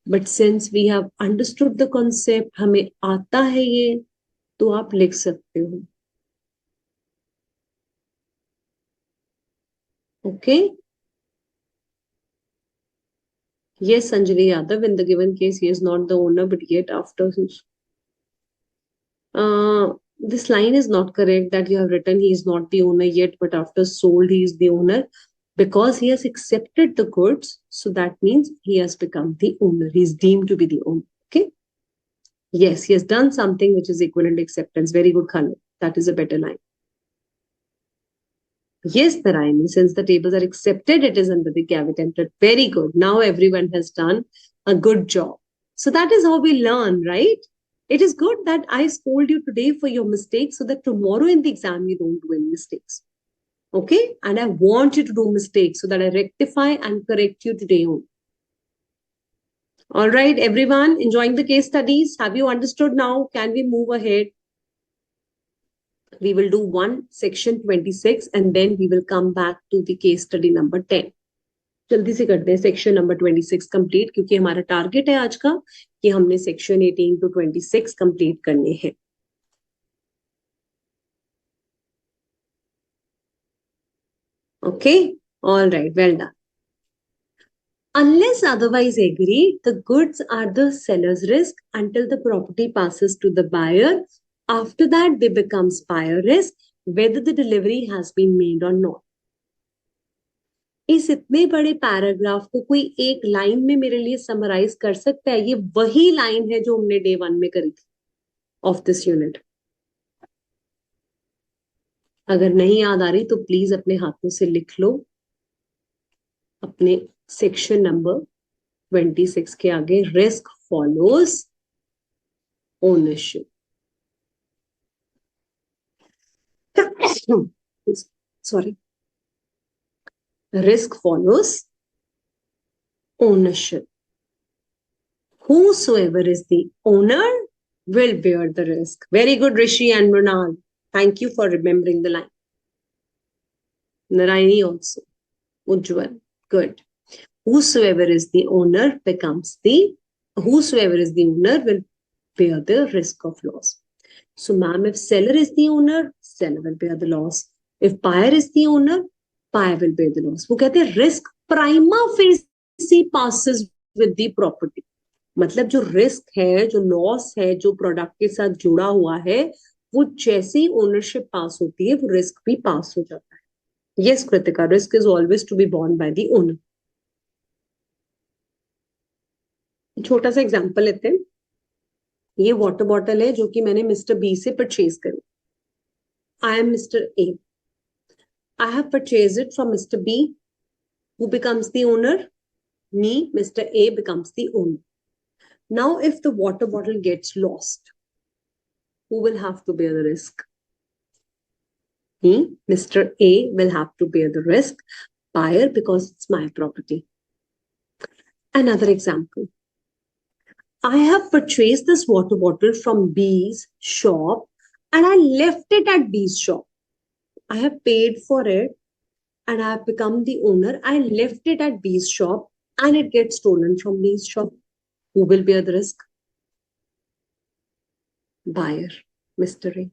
Speaker 1: But since we have understood the concept, हमें आता है ये, तो आप लिख सकते हो. Okay. Yes, Sanjali Yadav, in the given case, he is not the owner, but yet after his... this line is not correct that you have written he is not the owner yet, but after sold, he is the owner. Because he has accepted the goods, so that means he has become the owner. He is deemed to be the owner. Okay. Yes, he has done something which is equivalent to acceptance. Very good, Khalid. That is a better line. Yes, Narayani, since the tables are accepted, it is under the caveat emptor. Very good. Now everyone has done a good job. So that is how we learn, right? It is good that I scold you today for your mistakes so that tomorrow in the exam you don't do any mistakes. Okay? And I want you to do mistakes so that I rectify and correct you today only. All right, everyone, enjoying the case studies? Have you understood now? Can we move ahead? We will do one section 26 and then we will come back to the case study number 10. जल्दी से करते हैं section number 26 complete, क्योंकि हमारा target है आज का कि हमने सेक्शन 18 to 26 कंप्लीट करने हैं. Okay, all right, well done. Unless otherwise agreed, the goods are the seller's risk until the property passes to the buyer. After that, they becomes buyer risk, whether the delivery has been made or not. इस इतने बड़े paragraph को कोई एक line में मेरे लिए summarise कर सकता है? ये वही लाइन है जो हमने डे 1 में करी थी ऑफ दिस यूनिट. अगर नहीं याद आ रही तो प्लीज अपने हाथों से लिख लो. अपने सेक्शन नंबर 26 के आगे risk follows ownership. Sorry. Risk follows ownership. Whosoever is the owner will bear the risk. Very good, Rishi and Mrinal. Thank you for remembering the line. Narayani also. Ujjwal. Good. Whosoever is the owner will bear the risk of loss. So, ma'am, if seller is the owner, seller will bear the loss. If buyer is the owner, buyer will bear the loss. वो कहते हैं risk prima facie passes with the property. मतलब जो risk है, जो loss है, जो product के साथ जुड़ा हुआ है, वो जैसे ही ओनरशिप पास होती है, वो रिस्क भी पास हो जाता है. Yes Kritika, risk is always to be borne by the owner. छोटा सा एग्जांपल लेते हैं. ये वाटर बॉटल है जो कि मैंने मिस्टर बी से परचेज करी. I am mister A. I have purchase it from mister B. Who becomes the owner? Me, Mr. A becomes the owner. Now, if the water bottle gets lost, who will have to bear the risk? Me, Mr. A will have to bear the risk. Buyer, because it's my property. Another example. I have purchased this water bottle from B's shop and I left it at B's shop. I have paid for it and I have become the owner. I left it at B's shop and it gets stolen from B's shop. Who will bear the risk? Buyer, Mr. A.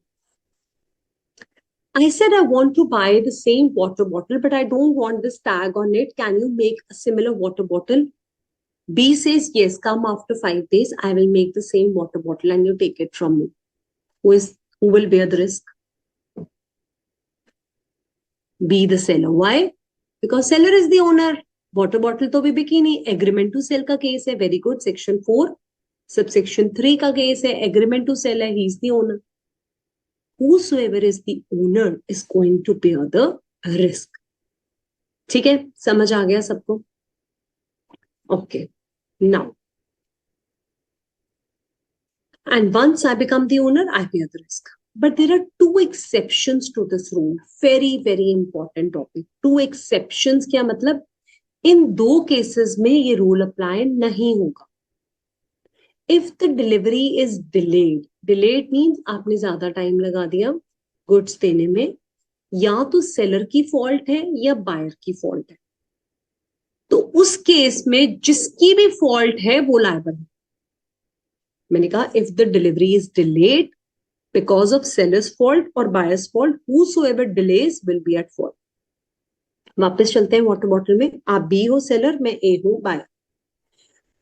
Speaker 1: I said I want to buy the same water bottle, but I don't want this tag on it. Can you make a similar water bottle? B says, yes, come after 5 days. I will make the same water bottle and you take it from me. Who will bear the risk? B, the seller. Why? Because seller is the owner. Water bottle तो भी बिकी नहीं. Agreement to sell का case है. Very good. Section 4. Subsection 3 का case है. Agreement to sell है. He is the owner. Whosoever is the owner is going to bear the risk. ठीक है, समझ आ गया सबको? Okay. Now, and once I become the owner, I bear the risk. But there are two exceptions to this rule. Very, very important topic. Two exceptions क्या मतलब? इन दो cases में ये रूल अप्लाई नहीं होगा. If the delivery is delayed means आपने ज्यादा time लगा दिया गुड्स देने में, या तो सेलर की फॉल्ट है या बायर की फॉल्ट है, तो उस केस में जिसकी भी फॉल्ट है वो लायबल है. मैंने कहा if the delivery is delayed because of seller's fault और buyer's fault, whosoever delays will be at fault. वापस चलते हैं वाटर बॉटल में. आप बी हो सेलर, मैं ए हूं buyer.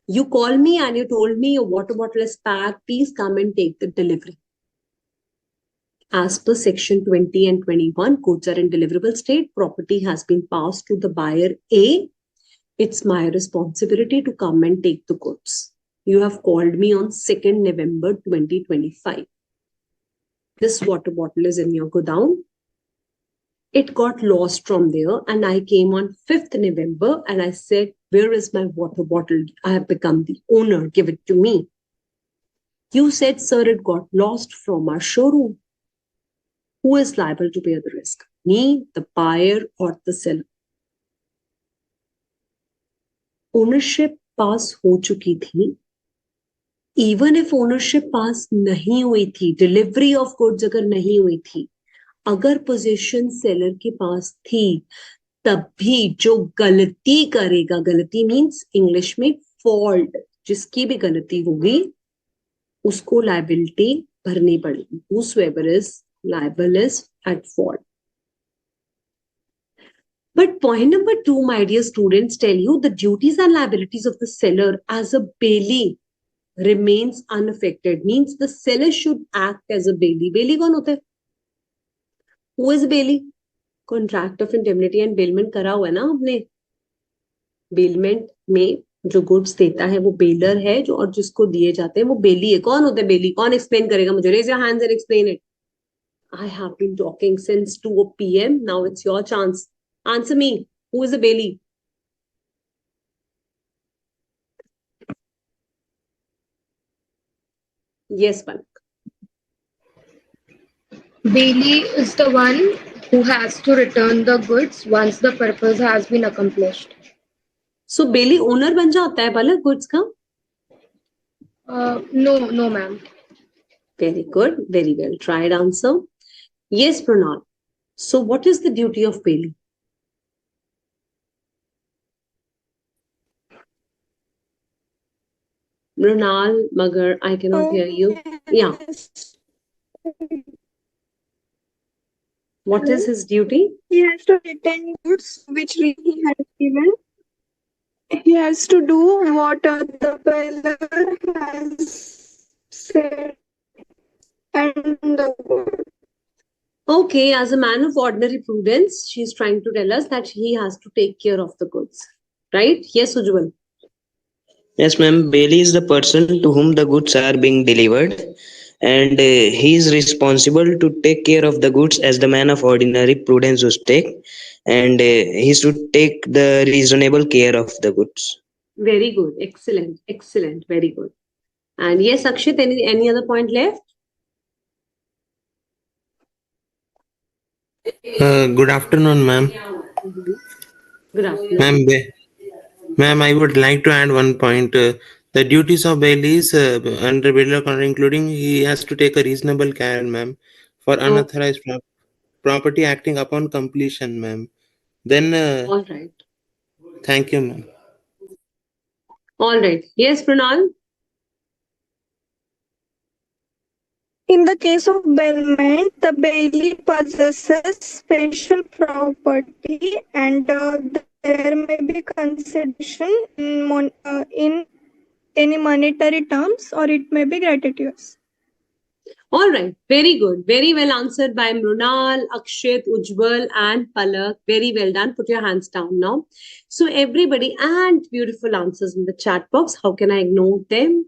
Speaker 1: You call me and you told me your water bottle is packed. Please come and take the delivery. As per section 20 and 21, goods are in deliverable state. Property has been passed to the buyer A. It's my responsibility to come and take the goods. You have called me on 2nd November 2025. This water bottle is in your godown. It got lost from there and I came on 5th November and I said, where is my water bottle? I have become the owner. Give it to me. You said, sir, it got lost from our showroom. Who is liable to bear the risk? Me, the buyer, or the seller? Ownership pass हो चुकी थी. Even if ownership pass नहीं हुई थी, delivery of goods अगर नहीं हुई थी, अगर पोजीशन सेलर के पास थी, तब भी जो गलती करेगा, गलती मीन्स इंग्लिश में फॉल्ट, जिसकी भी गलती होगी उसको लायबिलिटी भरनी पड़ेगी. Whosoever is liable is at fault. But point number 2, my dear students, tell you the duties and liabilities of the seller as a bailee remains unaffected. Means the seller should act as a bailee. Bailee कौन होता है? Who is bailee? Contract of indemnity and bailment करा हुआ है ना आपने. Bailment में जो गुड्स देता है वो बेलर है, जो और जिसको दिए जाते हैं वो बेली है. कौन होता है बेली? कौन एक्सप्लेन करेगा मुझे? Raise your hands and explain it. I have been talking since 2 p.m. Now it's your chance. Answer me. Who is a bailee? Yes, Palak.
Speaker 4: Bailee is the one who has to return the goods once the purpose has been accomplished.
Speaker 1: So bailee owner बन जाता है Palak goods का?
Speaker 4: No, ma'am.
Speaker 1: Very good. Very well tried answer. Yes, Pranal. So what is the duty of bailee? Mrunal, Magar, I cannot hear you. Yeah. What is his duty?
Speaker 5: He has to return goods which he has given. He has to do what the buyer has said and the good.
Speaker 1: Okay, as a man of ordinary prudence, she's trying to tell us that he has to take care of the goods. Right? Yes, Ujjwal.
Speaker 3: Yes, ma'am. Bailey is the person to whom the goods are being delivered, and he is responsible to take care of the goods as the man of ordinary prudence would take, and he should take the reasonable care of the goods.
Speaker 1: Very good. Excellent. Excellent. Very good. And yes, Akshit, any other point left?
Speaker 6: Good afternoon, ma'am.
Speaker 1: Good afternoon.
Speaker 6: Ma'am, I would like to add one point. The duties of bail is under bail law, including he has to take a reasonable care, ma'am, for unauthorized property acting upon completion, ma'am. Then,
Speaker 1: All right.
Speaker 6: thank you, ma'am.
Speaker 1: All right. Yes, Pranal.
Speaker 5: In the case of bailment, the bailee possesses special property and there may be consideration in any monetary terms or it may be gratuitous.
Speaker 1: All right. Very good. Very well answered by Mrunal, Akshit, Ujjwal, and Palak. Very well done. Put your hands down now. So everybody, and beautiful answers in the chat box. How can I ignore them?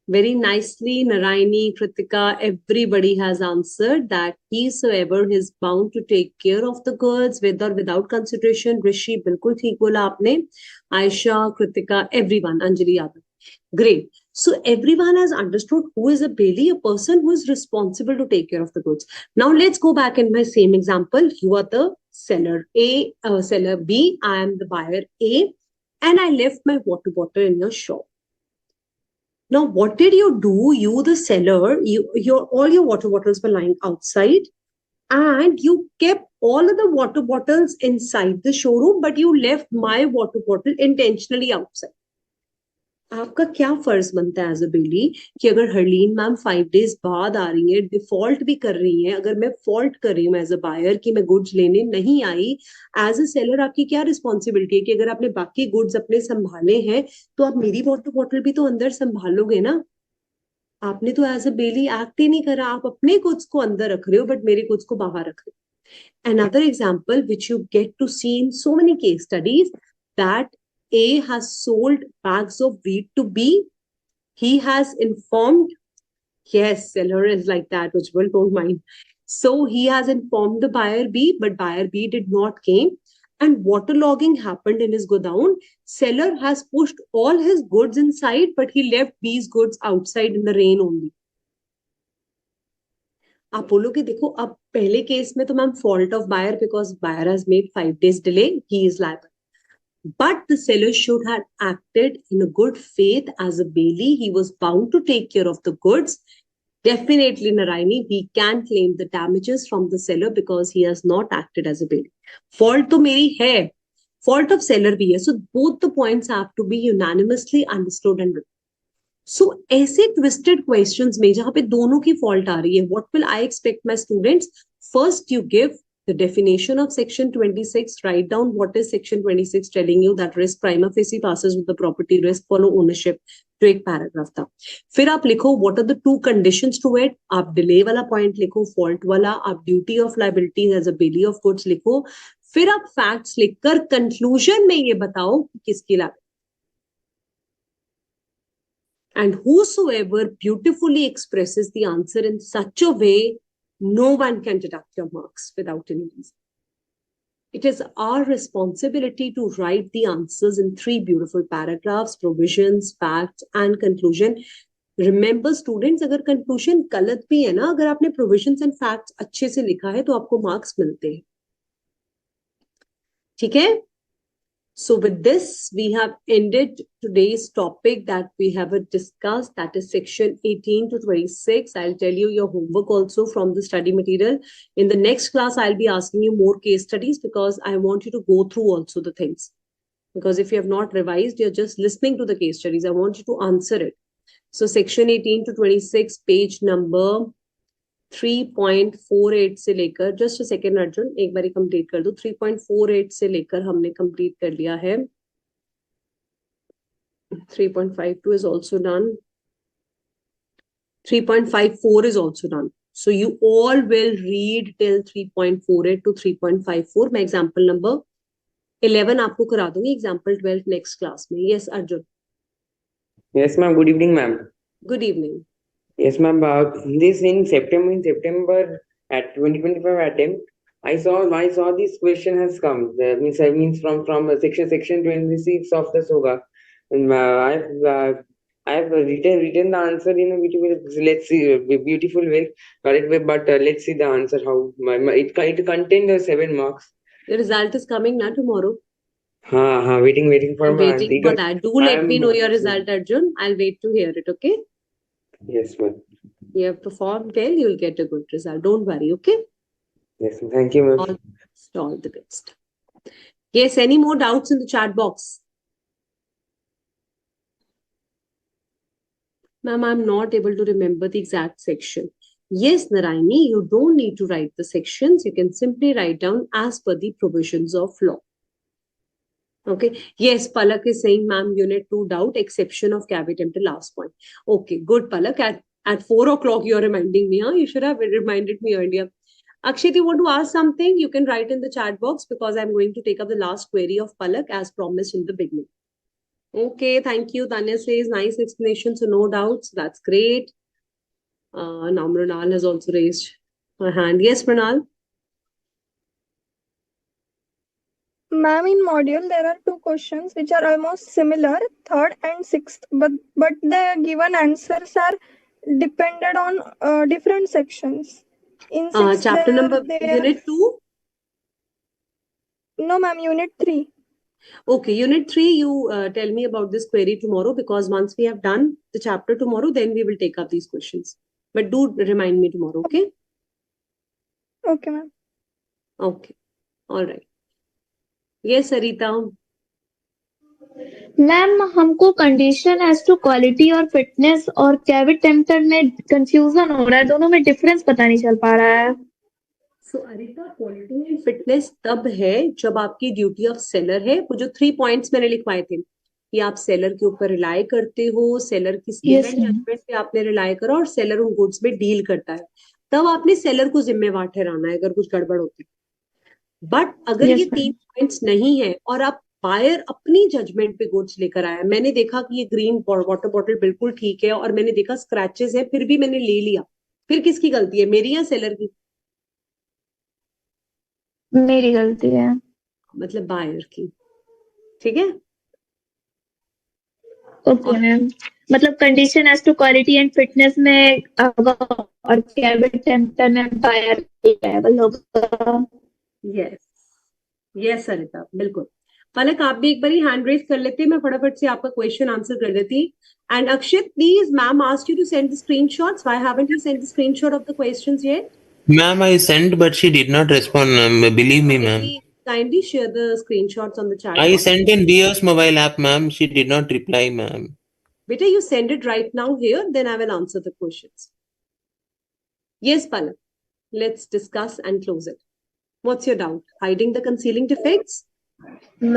Speaker 1: Very nicely, Narayani, Kritika, everybody has answered that whosoever is bound to take care of the goods with or without consideration. Rishi, bilkul theek bola aapne. Aisha, Kritika, everyone, Anjali Yadav. Great. So everyone has understood who is a bailee, a person who is responsible to take care of the goods. Now let's go back in my same example. You are the seller A, seller B. I am the buyer A, and I left my water bottle in your shop. Now, what did you do? You, the seller, all your water bottles were lying outside, and you kept all of the water bottles inside the showroom, but you left my water bottle intentionally outside. आपका क्या फर्ज बनता है as a बेली कि अगर Harleen ma'am 5 days बाद आ रही है, डिफॉल्ट भी कर रही है, अगर मैं फॉल्ट कर रही हूँ एज अ बायर कि मैं गुड्स लेने नहीं आई, एज अ सेलर आपकी क्या रिस्पॉन्सिबिलिटी है कि अगर आपने बाकी गुड्स अपने संभाले हैं तो आप मेरी वाटर बॉटल भी तो अंदर संभालोगे ना. आपने तो एज अ बेली एक्ट ही नहीं करा, आप अपने गुड्स को अंदर रख रहे हो बट मेरे गुड्स को बाहर रख रहे हो. Another example which you get to see in so many case studies, that A has sold bags of wheat to B. He has informed, yes, seller is like that, which will don't mind. So he has informed the buyer B, but buyer B did not came, and waterlogging happened in his godown. Seller has pushed all his goods inside, but he left B's goods outside in the rain only. आप बोलोगे देखो अब पहले केस में तो ma'am fault of buyer because buyer has made 5 days delay, he is liable. But the seller should have acted in a good faith as a bailee. He was bound to take care of the goods. Definitely, Narayani, we can claim the damages from the seller because he has not acted as a bailee. Fault to meri hai, fault of seller bhi hai. So both the points have to be unanimously understood and written. So ऐसे twisted questions में जहाँ पे दोनों की fault आ रही है, what will I expect my students? First, you give the definition of section 26, write down what is section 26 telling you, that risk prima facie passes with the property risk, follow ownership, जो एक paragraph था. फिर आप लिखो what are the 2 conditions to it, आप delay वाला point लिखो, fault वाला, आप duty of liability as a bailee of goods लिखो, फिर आप facts लिखकर conclusion में ये बताओ कि किसकी liability. And whosoever beautifully expresses the answer in such a way, no one can deduct your marks without any reason. It is our responsibility to write the answers in 3 beautiful paragraphs, provisions, facts, and conclusion. Remember students, अगर conclusion गलत भी है ना, अगर आपने provisions and facts अच्छे से लिखा है तो आपको marks मिलते हैं. ठीक है? So with this, we have ended today's topic that we have discussed, that is section 18 to 26. I'll tell you your homework also from the study material. In the next class, I'll be asking you more case studies because I want you to go through also the things. Because if you have not revised, you're just listening to the case studies. I want you to answer it. So section 18 to 26, page number 3.48 से लेकर, just a second Arjun, एक बारी complete कर दो. 3.48 से लेकर हमने complete कर लिया है. 3.52 is also done. 3.54 is also done. So you all will read till 3.48 to 3.54. मैं example number 11 आपको करा दूंगी, example 12 next class में. Yes, Arjun.
Speaker 7: Yes, ma'am. Good evening, ma'am.
Speaker 1: Good evening.
Speaker 7: Yes, ma'am. This in September at 2025 attempt, I saw this question has come. Means from section 26 of the SOGA. And I've written the answer in a beautiful, let's see, beautiful way, correct way. But let's see the answer. How it contained 7 marks.
Speaker 1: The result is coming now tomorrow.
Speaker 7: Waiting for
Speaker 1: I'm waiting for that. Do let me know your result, Arjun. I'll wait to hear it. Okay.
Speaker 7: Yes, ma'am.
Speaker 1: You have performed well. You'll get a good result. Don't worry. Okay.
Speaker 7: Yes, thank you, ma'am.
Speaker 1: All the best. Yes. Any more doubts in the chat box? Ma'am, I'm not able to remember the exact section. Yes, Narayani, you don't need to write the sections. You can simply write down as per the provisions of law. Okay. Yes, Palak is saying, ma'am, unit 2 doubt, exception of caveat emptor, last point. Okay, good, Palak. At 4 o'clock, you're reminding me. Huh? You should have reminded me earlier. Akshit, you want to ask something? You can write in the chat box because I'm going to take up the last query of Palak as promised in the beginning. Okay, thank you. Tanya says, nice explanation, so no doubts. That's great. Now Mrinal has also raised her hand. Yes, Mrinal?
Speaker 5: Ma'am, in module, there are 2 questions which are almost similar, 3rd and 6th, but the given answers are dependent on different sections. In 6th,
Speaker 1: chapter number, unit 2?
Speaker 5: No, ma'am, unit 3.
Speaker 1: Okay, unit 3, you tell me about this query tomorrow, because once we have done the chapter tomorrow, then we will take up these questions. But do remind me tomorrow, okay?
Speaker 5: Okay, ma'am.
Speaker 1: Okay, all right. Yes, Sarita.
Speaker 8: Ma'am हमको condition as to quality और fitness और caveat emptor में confusion हो रहा है, दोनों में difference पता नहीं चल पा रहा है.
Speaker 1: So, Arita, quality and fitness तब है जब आपकी ड्यूटी ऑफ सेलर है. वो जो 3 पॉइंट्स मैंने लिखवाए थे कि आप सेलर के ऊपर रिलाई करते हो, सेलर की स्किल एंड जजमेंट पे आपने रिलाई करा और सेलर उन गुड्स में डील करता है, तब आपने सेलर को जिम्मेवार ठहराना है अगर कुछ गड़बड़ होती है. बट अगर ये 3 पॉइंट्स नहीं है और आप बायर अपनी जजमेंट पे गुड्स लेकर आया, मैंने देखा कि ये ग्रीन वाटर बॉटल बिल्कुल ठीक है और मैंने देखा स्क्रैचेस है, फिर भी मैंने ले लिया, फिर किसकी गलती है, मेरी या सेलर की?
Speaker 8: मेरी गलती है.
Speaker 1: मतलब बायर की. ठीक है.
Speaker 8: Okay ma'am. मतलब condition as to quality and fitness में और कैविट टेम्पटर में बायर लेवल होगा.
Speaker 1: यस यस सरिता, बिल्कुल. पलक, आप भी एक बार हैंड रेज कर लेते, मैं फटाफट से आपका क्वेश्चन आंसर कर देती. And Akshit, please, ma'am asked you to send the screenshots. Why haven't you send the screenshot of the questions yet?
Speaker 6: Ma'am, I sent, but she did not respond. Believe me, ma'am.
Speaker 1: Kindly share the screenshots on the chat.
Speaker 6: I sent in BS mobile app, ma'am. She did not reply, ma'am.
Speaker 1: Beta, you send it right now here, then I will answer the questions. Yes, Palak. Let's discuss and close it. What's your doubt? Hiding the concealing defects?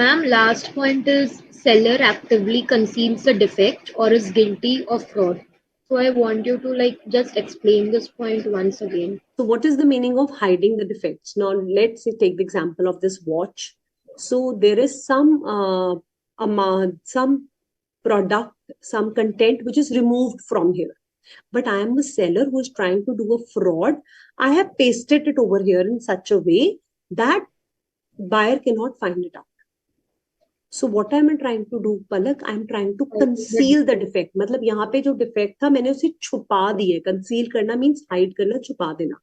Speaker 4: Ma'am, last point is seller actively conceals the defect or is guilty of fraud. So I want you to just explain this point once again.
Speaker 1: So what is the meaning of hiding the defects? Now let's take the example of this watch. So there is some product, some content which is removed from here. But I am a seller who is trying to do a fraud. I have pasted it over here in such a way that buyer cannot find it out. So what am I trying to do, Palak? I am trying to conceal the defect. मतलब यहाँ पे जो defect था मैंने उसे छुपा दिया. Conceal करना means hide करना, छुपा देना.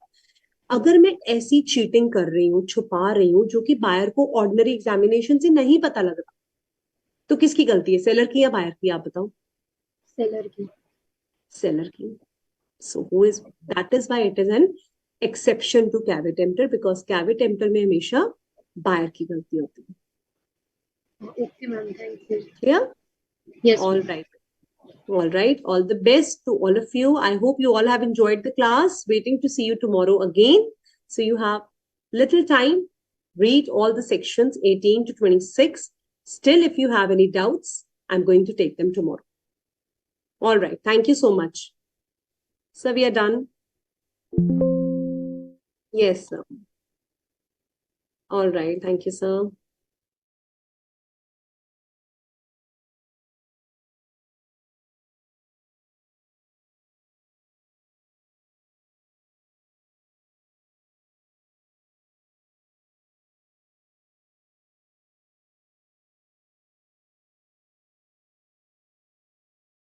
Speaker 1: अगर मैं ऐसी cheating कर रही हूँ, छुपा रही हूँ, जो कि buyer को ordinary examination से नहीं पता लग रहा, तो किसकी गलती है, seller की या buyer की, आप बताओ?
Speaker 4: Seller की.
Speaker 1: Seller की. So that is why it is an exception to caveat emptor, because caveat emptor में हमेशा buyer की गलती होती है.
Speaker 4: Okay, ma'am. Thank you.
Speaker 1: Yeah?
Speaker 4: Yes.
Speaker 1: All right. All right. All the best to all of you. I hope you all have enjoyed the class. Waiting to see you tomorrow again. So you have little time. Read all the sections 18 to 26. Still, if you have any doubts, I'm going to take them tomorrow. All right. Thank you so much. So we are done. Yes, sir. All right. Thank you, sir.